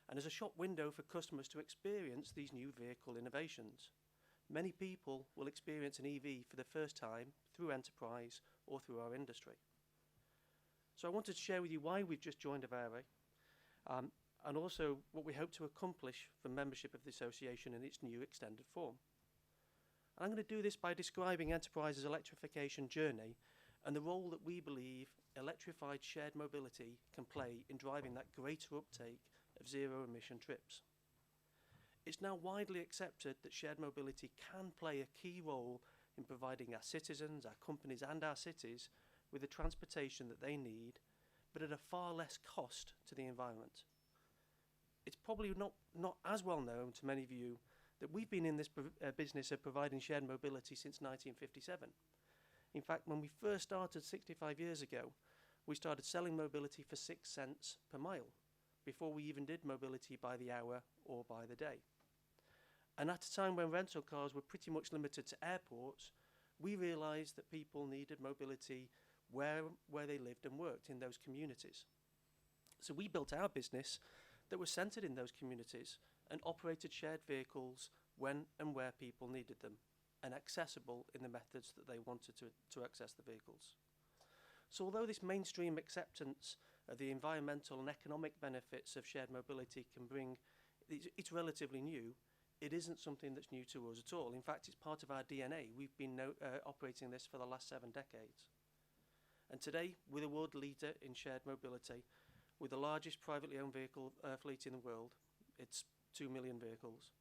and as a shop window for customers to experience these new vehicle innovations. Many people will experience an EV for the first time through enterprise or through our industry. So I wanted to share with you why we've just joined AVERE, and also what we hope to accomplish from membership of the association in its new extended form. And I'm going to do this by describing Enterprise's electrification journey and the role that we believe electrified shared mobility can play in driving that greater uptake of zero-emission trips. It's now widely accepted that shared mobility can play a key role in providing our citizens, our companies and our cities with the transportation that they need, but at a far less cost to the environment. It's probably not as well known to many of you that we've been in this business of providing shared mobility since 1957. In fact, when we first started 65 years ago, we started selling mobility for 6 cents per mile before we even did mobility by the hour or by the day. And at a time when rental cars were pretty much limited to airports, we realized that people needed mobility where they lived and worked in those communities. So we built our business that was centered in those communities and operated shared vehicles when and where people needed them and accessible in the methods that they wanted to access the vehicles. So although this mainstream acceptance of the environmental and economic benefits of shared mobility can bring, it's relatively new, it isn't something that's new to us at all. In fact, it's part of our DNA. We've been operating this for the last 7 decades. And today, we're the world leader in shared mobility with the largest privately owned vehicle fleet in the world. It's 2 million vehicles.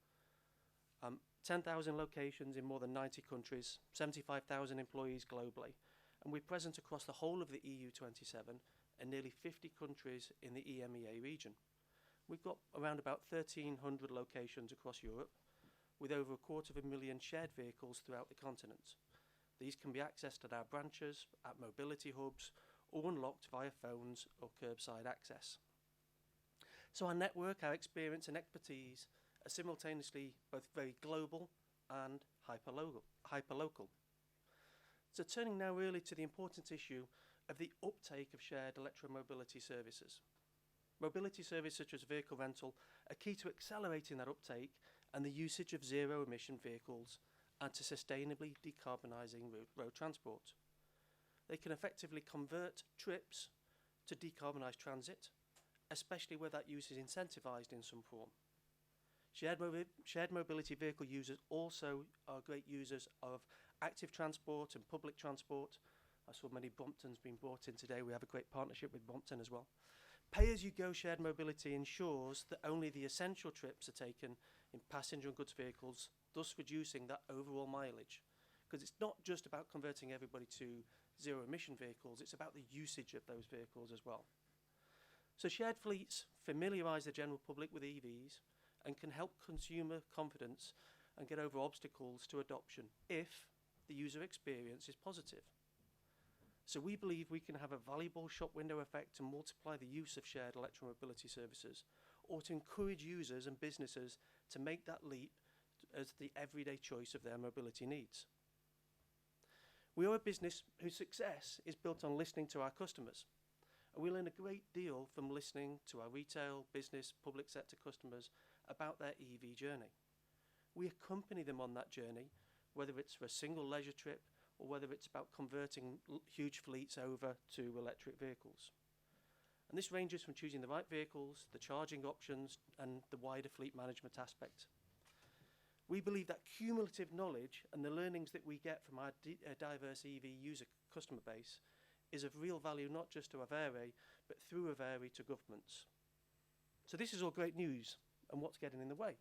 10,000 locations in more than 90 countries, 75,000 employees globally. And we're present across the whole of the EU27 and nearly 50 countries in the EMEA region. We've got around about 1,300 locations across Europe with over 250,000 shared vehicles throughout the continent. These can be accessed at our branches, at mobility hubs, or unlocked via phones or curbside access. So our network, our experience and expertise are simultaneously both very global and hyperlocal. So turning now really to the important issue of the uptake of shared electromobility services. Mobility services such as vehicle rental are key to accelerating that uptake and the usage of zero-emission vehicles and to sustainably decarbonising road transport. They can effectively convert trips to decarbonised transit, especially where that use is incentivised in some form. Shared mobility vehicle users also are great users of active transport and public transport. I saw many Bromptons being brought in today. We have a great partnership with Brompton as well. Pay-as-you-go shared mobility ensures that only the essential trips are taken in passenger and goods vehicles, thus reducing that overall mileage. Because it's not just about converting everybody to zero-emission vehicles, it's about the usage of those vehicles as well. So shared fleets familiarise the general public with EVs and can help consumer confidence and get over obstacles to adoption if the user experience is positive. So we believe we can have a valuable shop window effect to multiply the use of shared electromobility services, or to encourage users and businesses to make that leap as the everyday choice of their mobility needs. We are a business whose success is built on listening to our customers, and we learn a great deal from listening to our retail, business, public sector customers about their EV journey. We accompany them on that journey, whether it's for a single leisure trip or whether it's about converting huge fleets over to electric vehicles. And this ranges from choosing the right vehicles, the charging options, and the wider fleet management aspect. We believe that cumulative knowledge and the learnings that we get from our diverse EV user customer base is of real value, not just to AVERE, but through AVERE to governments. So this is all great news, and what's getting in the way?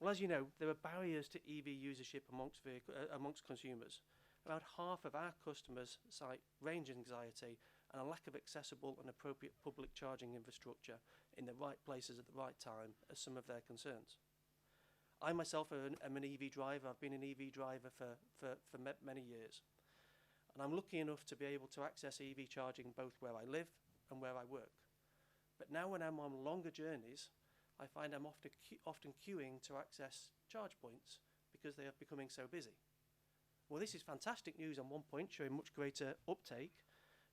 Well, as you know, there are barriers to EV usership amongst consumers. Around half of our customers cite range anxiety and a lack of accessible and appropriate public charging infrastructure in the right places at the right time as some of their concerns. I myself am an EV driver. I've been an EV driver for many years. And I'm lucky enough to be able to access EV charging both where I live and where I work. But now when I'm on longer journeys, I find I'm often queuing to access charge points because they are becoming so busy. Well, this is fantastic news on one point, showing much greater uptake,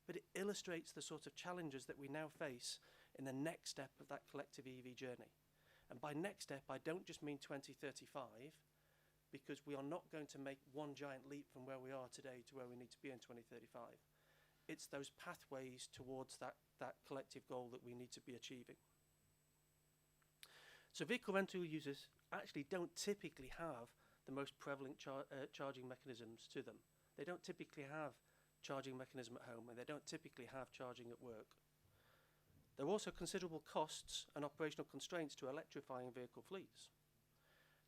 but it illustrates the sort of challenges that we now face in the next step of that collective EV journey. And by next step, I don't just mean 2035, because we are not going to make one giant leap from where we are today to where we need to be in 2035. It's those pathways towards that collective goal that we need to be achieving. So vehicle rental users actually don't typically have the most prevalent charging mechanisms to them. They don't typically have charging mechanism at home, and they don't typically have charging at work. There are also considerable costs and operational constraints to electrifying vehicle fleets.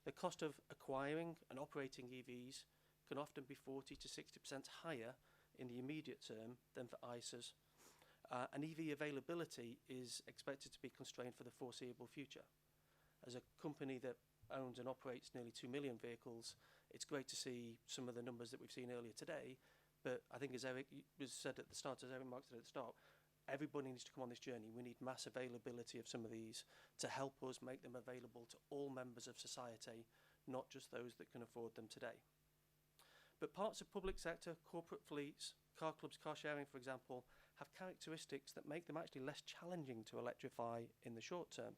The cost of acquiring and operating EVs can often be 40 to 60% higher in the immediate term than for ICEs, and EV availability is expected to be constrained for the foreseeable future. As a company that owns and operates nearly 2 million vehicles, it's great to see some of the numbers that we've seen earlier today, but I think as Eric said at the start, as Eric Mark said at the start, everybody needs to come on this journey. We need mass availability of some of these to help us make them available to all members of society, not just those that can afford them today. But parts of public sector, corporate fleets, car clubs, car sharing, for example, have characteristics that make them actually less challenging to electrify in the short term.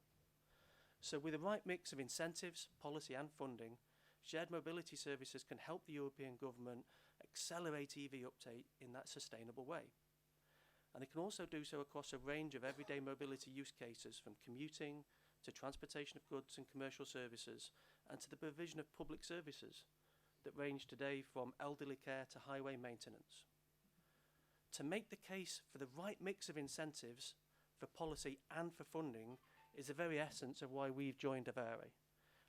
So with the right mix of incentives, policy and funding, shared mobility services can help the European government accelerate EV uptake in that sustainable way. And it can also do so across a range of everyday mobility use cases, from commuting to transportation of goods and commercial services, and to the provision of public services that range today from elderly care to highway maintenance. To make the case for the right mix of incentives for policy and for funding is the very essence of why we've joined AVERE.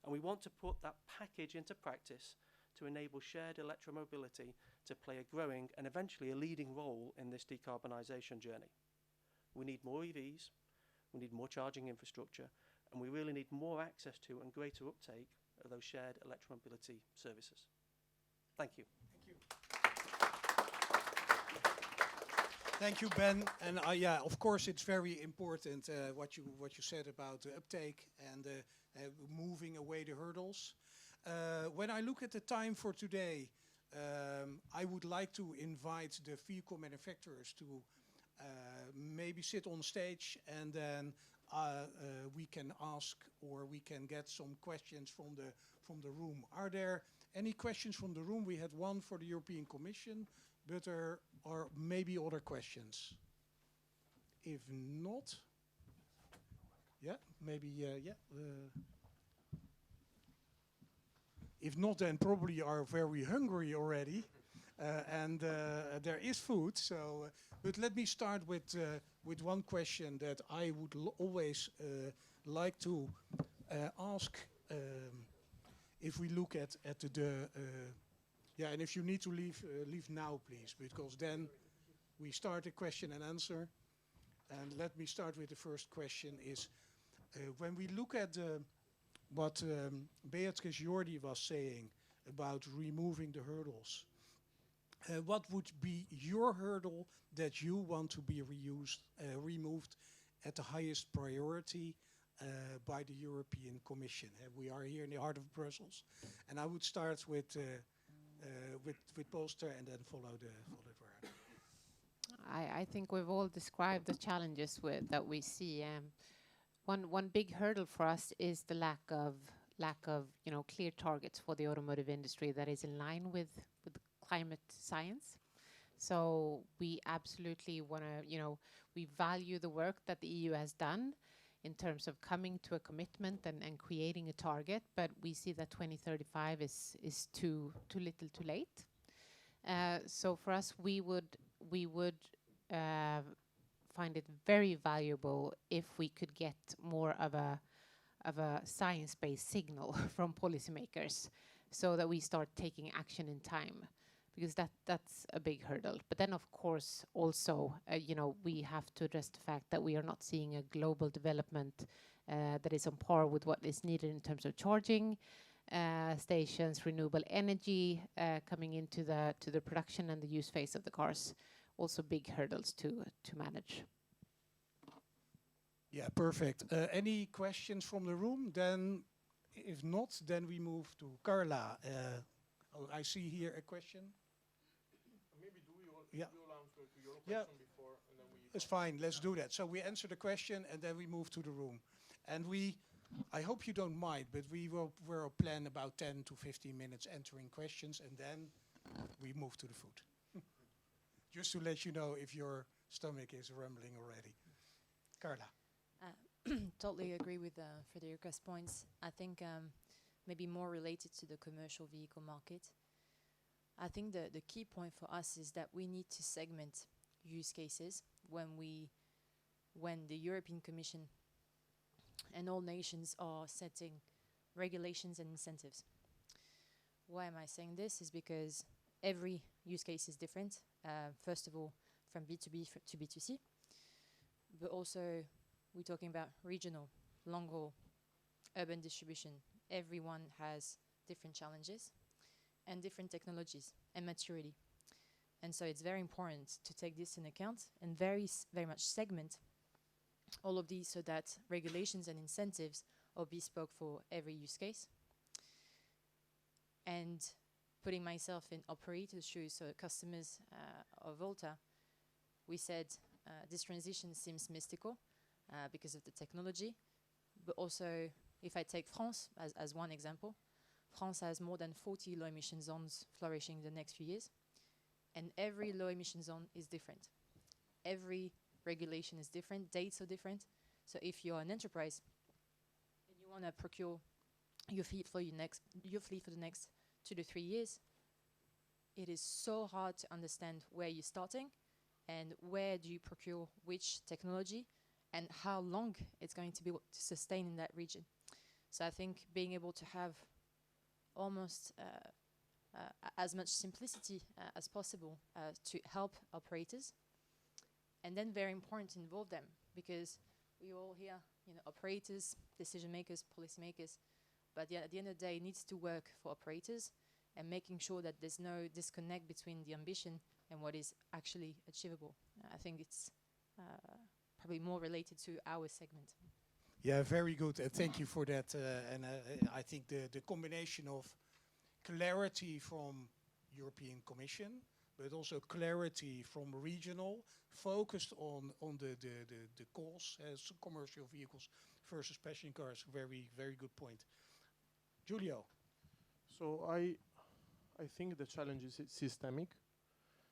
And we want to put that package into practice to enable shared electromobility to play a growing and eventually a leading role in this decarbonisation journey. We need more EVs, we need more charging infrastructure, and we really need more access to and greater uptake of those shared electromobility services. Thank you. Thank you, Ben. And yeah, of course, it's very important what you said about the uptake and moving away the hurdles. When I look at the time for today, I would like to invite the vehicle manufacturers to maybe sit on stage, and then we can ask, or we can get some questions from the room. Are there any questions from the room? We had one for the European Commission, but there are maybe other questions. If not, yeah, maybe, yeah. If not, then probably are very hungry already, and there is food. So, but let me start with one question that I would always like to ask. If we look at the yeah, and if you need to leave, leave now, please, because then we start a question and answer. And let me start with the first question: is when we look at what Beatriz Yordi was saying about removing the hurdles, what would be your hurdle that you want to be removed at the highest priority by the European Commission? We are here in the heart of Brussels, and I would start with Polestar and then follow the word. I think we've all described the challenges that we see. One big hurdle for us is the lack of clear targets for the automotive industry that is in line with climate science. So we absolutely want to, we value the work that the EU has done in terms of coming to a commitment and creating a target, but we see that 2035 is too little too late. So for us, we would find it very valuable if we could get more of a science-based signal from policymakers, so that we start taking action in time, because that's a big hurdle. But then, of course, also, we have to address the fact that we are not seeing a global development that is on par with what is needed in terms of charging stations, renewable energy coming into the production and the use phase of the cars. Also big hurdles to manage. Yeah, perfect. Any questions from the room? Then, if not, then we move to Carla. I see here a question. Maybe do we all Yeah. answer to your Yeah. question before, and then we... It's fine, let's do that. So we answer the question and then we move to the room. And I hope you don't mind, but we'll plan about 10 to 15 minutes answering questions, and then we move to the food. Just to let you know if your stomach is rumbling already. Carla. Totally agree with Fredrika's points. I think maybe more related to the commercial vehicle market. I think the key point for us is that we need to segment use cases when the European Commission and all nations are setting regulations and incentives. Why am I saying this? Is because every use case is different. First of all, from B2B to B2C, but also we're talking about regional, long haul, urban distribution. Everyone has different challenges and different technologies and maturity. And so it's very important to take this in account and very much segment all of these so that regulations and incentives are bespoke for every use case. And putting myself in operator's shoes, so customers of Volta, we said this transition seems mystical because of the technology, but also if I take France as one example, France has more than 40 low emission zones flourishing in the next few years, and every low emission zone is different. Every regulation is different, dates are different. So if you're an enterprise and you want to procure your fleet for the next 2 to 3 years, it is so hard to understand where you're starting and where do you procure which technology and how long it's going to be able to sustain in that region. So I think being able to have almost as much simplicity as possible to help operators, and then very important to involve them, because we all here, operators, decision makers, policy makers, but at the end of the day, it needs to work for operators, and making sure that there's no disconnect between the ambition and what is actually achievable. I think it's probably more related to our segment. Yeah, very good. Thank you for that. And I think the combination of clarity from European Commission, but also clarity from regional, focused on the cause as commercial vehicles versus passenger cars. Very, very good point. Giulio. So I think the challenge is systemic.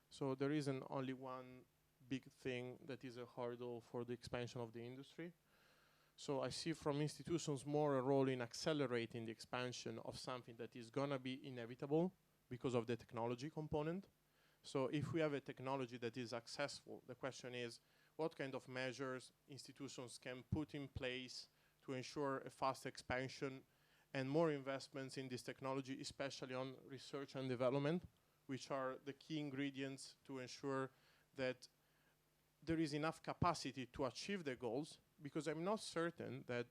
So there isn't only one big thing that is a hurdle for the expansion of the industry. So I see from institutions more a role in accelerating the expansion of something that is gonna be inevitable because of the technology component. So if we have a technology that is successful, the question is what kind of measures institutions can put in place to ensure a fast expansion and more investments in this technology, especially on research and development, which are the key ingredients to ensure that there is enough capacity to achieve the goals, because I'm not certain that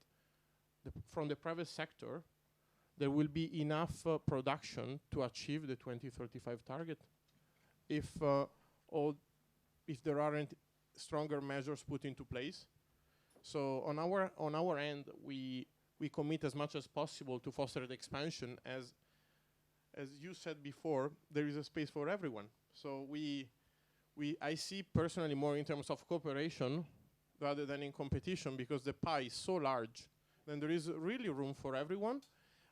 from the private sector, there will be enough production to achieve the 2035 target if there aren't stronger measures put into place. So on our end, we commit as much as possible to foster the expansion. As you said before, there is a space for everyone. So I see personally more in terms of cooperation rather than in competition, because the pie is so large, then there is really room for everyone.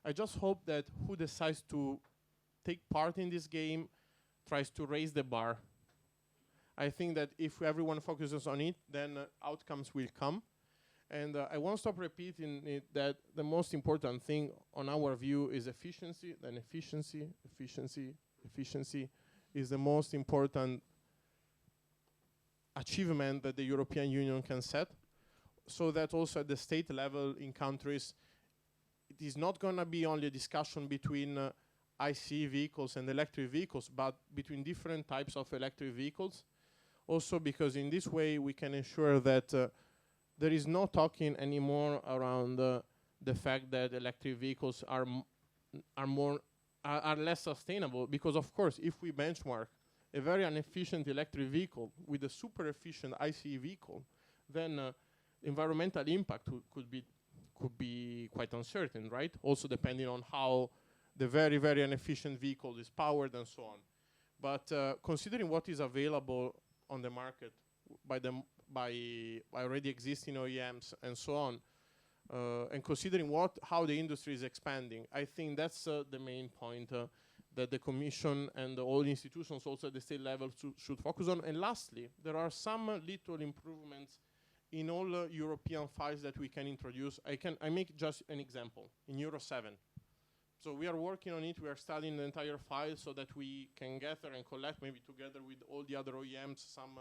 I just hope that who decides to take part in this game tries to raise the bar. I think that if everyone focuses on it, then outcomes will come. And I won't stop repeating it, that the most important thing on our view is efficiency. Then efficiency is the most important achievement that the European Union can set, so that also at the state level in countries, it is not going to be only a discussion between ICE vehicles and electric vehicles, but between different types of electric vehicles. Also because in this way we can ensure that there is no talking anymore around the fact that electric vehicles are less sustainable, because of course if we benchmark a very inefficient electric vehicle with a super efficient ICE vehicle, then environmental impact could be quite uncertain, right? Also depending on how the very, very inefficient vehicle is powered and so on. But considering what is available on the market by already existing OEMs and so on, and considering how the industry is expanding, I think that's the main point that the Commission and all institutions also at the state level should focus on. And lastly, there are some little improvements in all European files that we can introduce. I make just an example. In Euro 7. So we are working on it. We are studying the entire file so that we can gather and collect, maybe together with all the other OEMs, some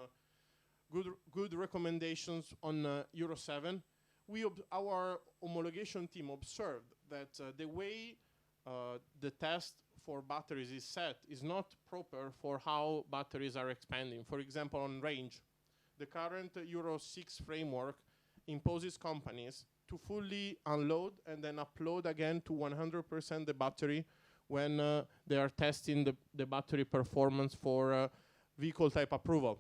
good recommendations on Euro 7. Our homologation team observed that the way the test for batteries is set is not proper for how batteries are expanding. For example, on range, the current Euro 6 framework imposes companies to fully unload and then upload again to 100% the battery when they are testing the battery performance for vehicle type approval.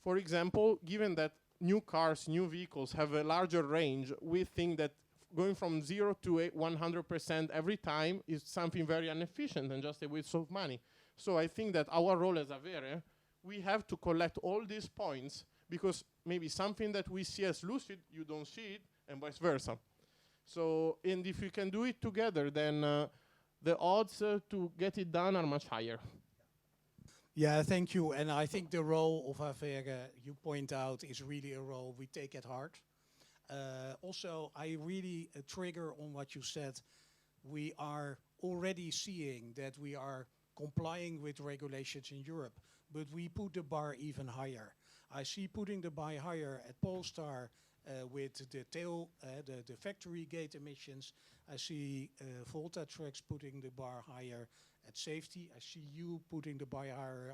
For example, given that new cars, new vehicles have a larger range, we think that going from 0 to 100% every time is something very inefficient and just a waste of money. So I think that our role as AVERE, we have to collect all these points, because maybe something that we see as Lucid, you don't see it, and vice versa. So, and if we can do it together, then the odds to get it done are much higher. Yeah, thank you. And I think the role of AVERE, you point out, is really a role we take at heart. Also, I really trigger on what you said. We are already seeing that we are complying with regulations in Europe, but we put the bar even higher. I see putting the bar higher at Polestar with the the factory gate emissions. I see Volta trucks putting the bar higher at safety. I see you putting the bar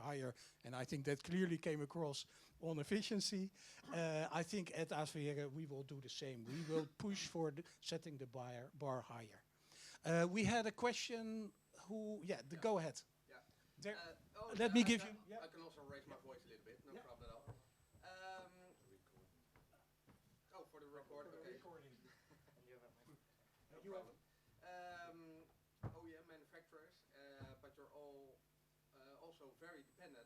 higher, and I think that clearly came across on efficiency. I think at AVERE we will do the same. We will push for setting the bar higher. We had a question. Go ahead. Yeah. Let me give you. I can also raise my voice a little bit. No problem at all. For the recording. Okay. No problem. OEM manufacturers, but you're all also very dependent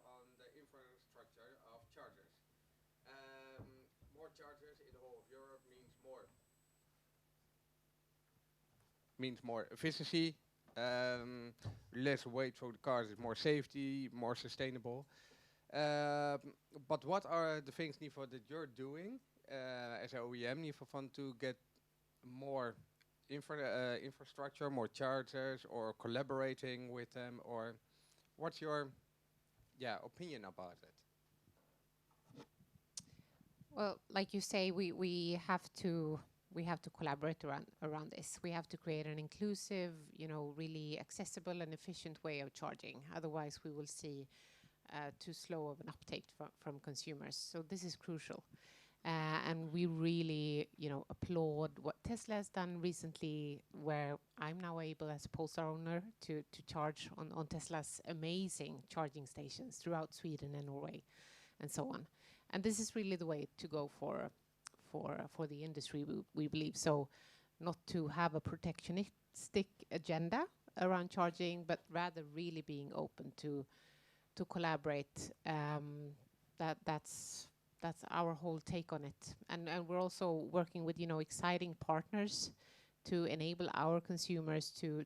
on the infrastructure of chargers. More chargers in the whole of Europe means more efficiency, less weight for the cars is more safety, more sustainable. But what are the things that you're doing as an OEM to get more infrastructure, more chargers, or collaborating with them, or what's your opinion about it? Well, like you say, we have to collaborate around this. We have to create an inclusive, really accessible and efficient way of charging. Otherwise, we will see too slow of an uptake from consumers. So this is crucial. And we really, applaud what Tesla has done recently, where I'm now able, as a Polestar owner, to charge on Tesla's amazing charging stations throughout Sweden and Norway, and so on. And this is really the way to go for the industry, we believe. So, not to have a protectionistic agenda around charging, but rather really being open to collaborate. That's our whole take on it. And we're also working with exciting partners to enable our consumers to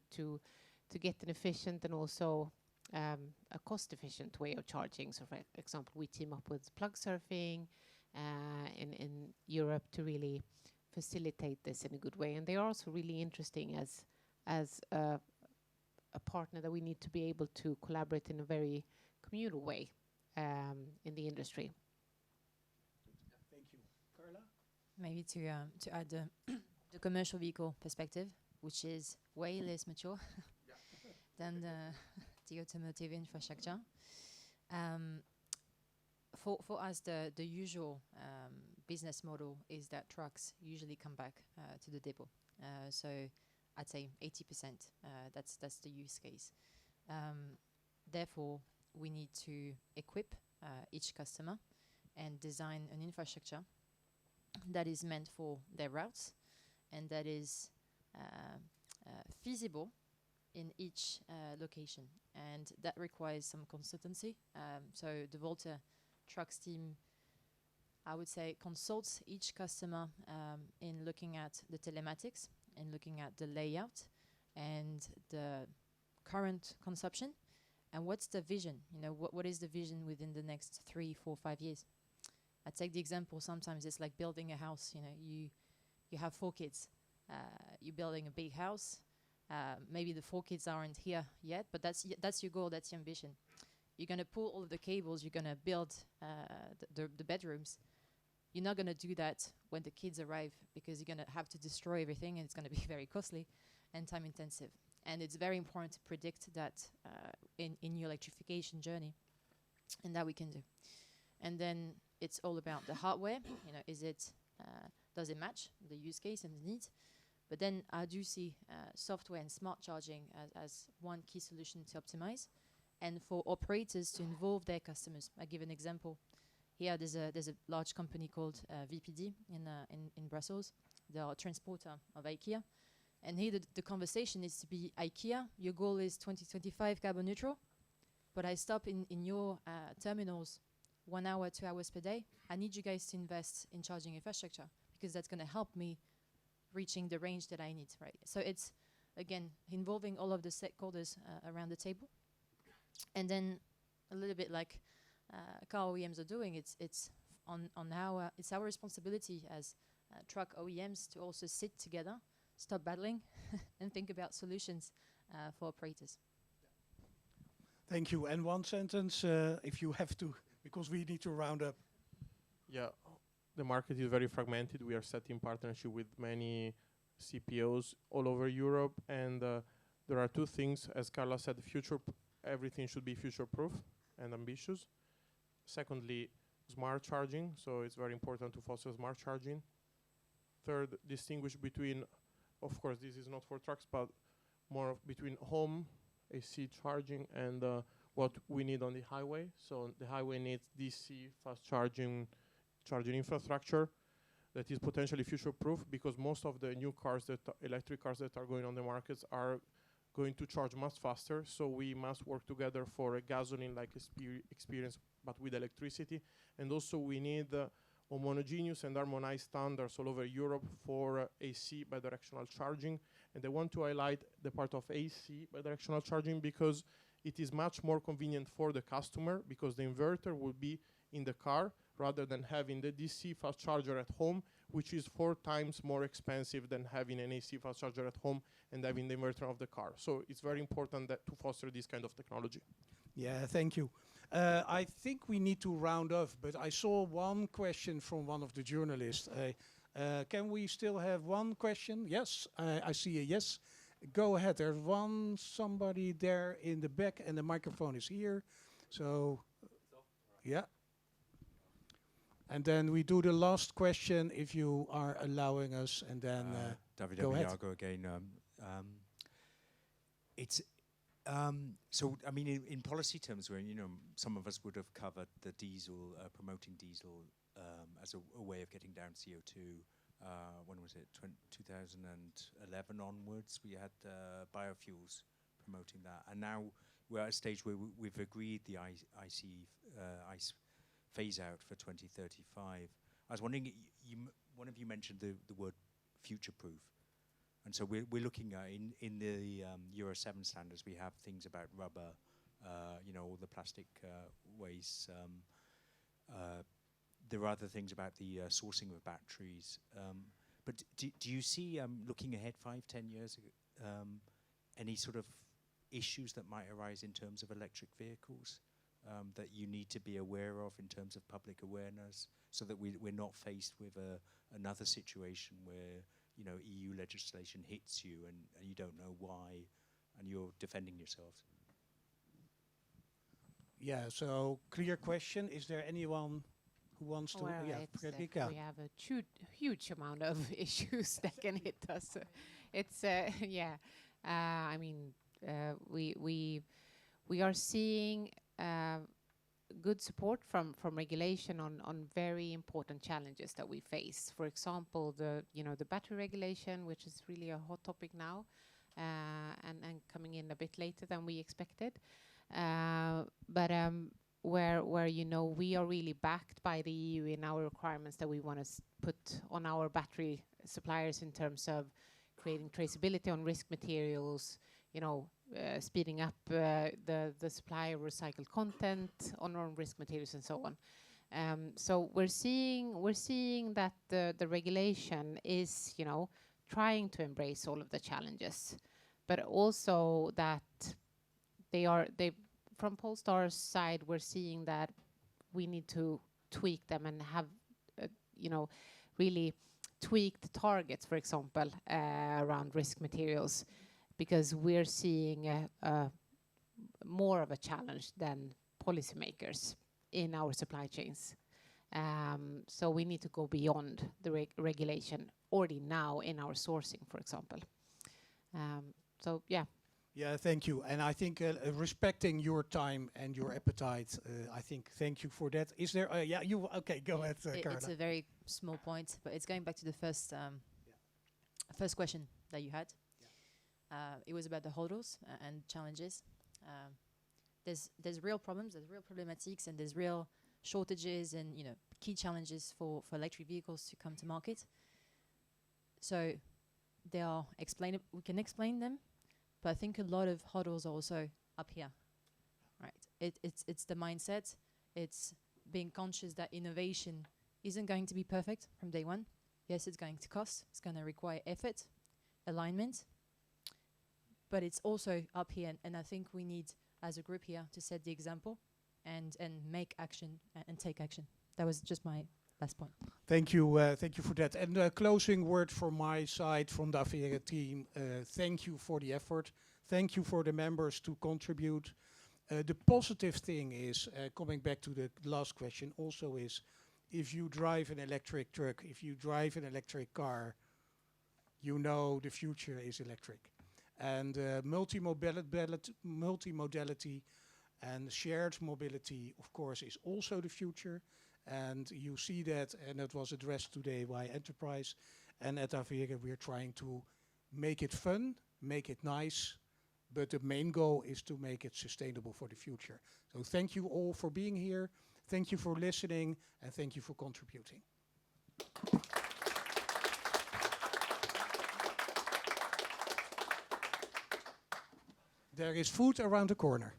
get an efficient and also a cost-efficient way of charging. So, for example, we team up with Plug Surfing in Europe to really facilitate this in a good way. And they are also really interesting as a partner that we need to be able to collaborate in a very communal way in the industry. Thank you. Carla? Maybe to add the commercial vehicle perspective, which is way less mature than the automotive infrastructure. For us, the usual business model is that trucks usually come back to the depot. So I'd say 80%. That's the use case. Therefore, we need to equip each customer and design an infrastructure that is meant for their routes and that is feasible in each location. And that requires some consultancy. So the Volta trucks team, I would say, consults each customer in looking at the telematics and looking at the layout and the current consumption and what's the vision. What is the vision within the next 3, 4, 5 years? I take the example, sometimes it's like building a house. You have 4 kids. You're building a big house. Maybe the 4 kids aren't here yet, but that's your goal, that's your ambition. You're going to pull all of the cables, you're going to build the bedrooms. You're not going to do that when the kids arrive, because you're going to have to destroy everything, and it's going to be very costly and time intensive. And it's very important to predict that in your electrification journey, and that we can do. And then it's all about the hardware. Does it match the use case and the needs? But then I do see software and smart charging as one key solution to optimize, and for operators to involve their customers. I give an example. Here, there's a large company called VPD in Brussels. They are a transporter of IKEA. And here, the conversation is to be, IKEA, your goal is 2025 carbon neutral, but I stop in your terminals 1 hour, 2 hours per day. I need you guys to invest in charging infrastructure, because that's going to help me reaching the range that I need, right? So it's, again, involving all of the stakeholders around the table. And then a little bit like car OEMs are doing, it's our responsibility as truck OEMs to also sit together, stop battling, and think about solutions for operators. Thank you. And one sentence, if you have to, because we need to round up. Yeah, the market is very fragmented. We are setting partnership with many CPOs all over Europe, and there are 2 things. As Carla said, everything should be future-proof and ambitious. Secondly, smart charging. So it's very important to foster smart charging. Third, distinguish between, of course, this is not for trucks, but more between home AC charging and what we need on the highway. So the highway needs DC fast charging infrastructure that is potentially future-proof, because most of the new cars, electric cars that are going on the markets, are going to charge much faster. So we must work together for a gasoline-like experience, but with electricity. And also we need homogeneous and harmonized standards all over Europe for AC bidirectional charging. And I want to highlight the part of AC bidirectional charging because it is much more convenient for the customer because the inverter will be in the car rather than having the DC fast charger at home, which is 4 times more expensive than having an AC fast charger at home and having the inverter of the car. So it's very important that to foster this kind of technology. Yeah, thank you. I think we need to round off, but I saw one question from one of the journalists. Can we still have one question? Yes, I see a yes. Go ahead. There's somebody there in the back, and the microphone is here. So, yeah. And then we do the last question, if you are allowing us, and then David go ahead. Iago again. It's so. I mean, in policy terms, where some of us would have covered the diesel, promoting diesel as a way of getting down CO2. When was it? 2011 onwards, we had biofuels promoting that, and now we're at a stage where we've agreed the ICE phase out for 2035. I was wondering, one of you mentioned the word future-proof, and so we're looking at in the Euro 7 standards. We have things about rubber, all the plastic waste. There are other things about the sourcing of batteries. But do you see, looking ahead 5-10 years, any sort of issues that might arise in terms of electric vehicles that you need to be aware of in terms of public awareness, so that we're not faced with another situation where EU legislation hits you and you don't know why and you're defending yourselves? Yeah, so clear question. Is there anyone who wants to? Well, Yeah, Fredrika. we have a huge amount of issues that can hit us. It's yeah. I mean, we are seeing good support from regulation on very important challenges that we face. For example, the battery regulation, which is really a hot topic now, and coming in a bit later than we expected. But where we are really backed by the EU in our requirements that we want to put on our battery suppliers in terms of creating traceability on risk materials, speeding up the supply of recycled content on risk materials and so on. So we're seeing that the regulation is trying to embrace all of the challenges, but also that they from Polestar's side, we're seeing that we need to tweak them and have, really tweak the targets, for example, around risk materials, because we're seeing more of a challenge than policymakers in our supply chains. So we need to go beyond the regulation already now in our sourcing, for example. So, yeah. Yeah, thank you. And I think respecting your time and your appetite, I think thank you for that. Is there, okay, go ahead, Carla. It's a very small point, but it's going back to the first question that you had. Yeah. It was about the hurdles and challenges. There's real problems, there's real problematics, and there's real shortages and key challenges for electric vehicles to come to market. So they are explainable. We can explain them. But I think a lot of hurdles are also up here, right? It's the mindset. It's being conscious that innovation isn't going to be perfect from day one. Yes, it's going to cost. It's going to require effort, alignment. But it's also up here, and I think we need, as a group here, to set the example and make action and take action. That was just my last point. Thank you for that. And closing word from my side, from the AVERE team. Thank you for the effort. Thank you for the members to contribute. The positive thing is, coming back to the last question, also is, if you drive an electric truck, if you drive an electric car, the future is electric. And multimodality and shared mobility, of course, is also the future. And you see that, and it was addressed today by Enterprise. And at AVERE, we're trying to make it fun, make it nice, but the main goal is to make it sustainable for the future. So thank you all for being here. Thank you for listening, and thank you for contributing. There is food around the corner.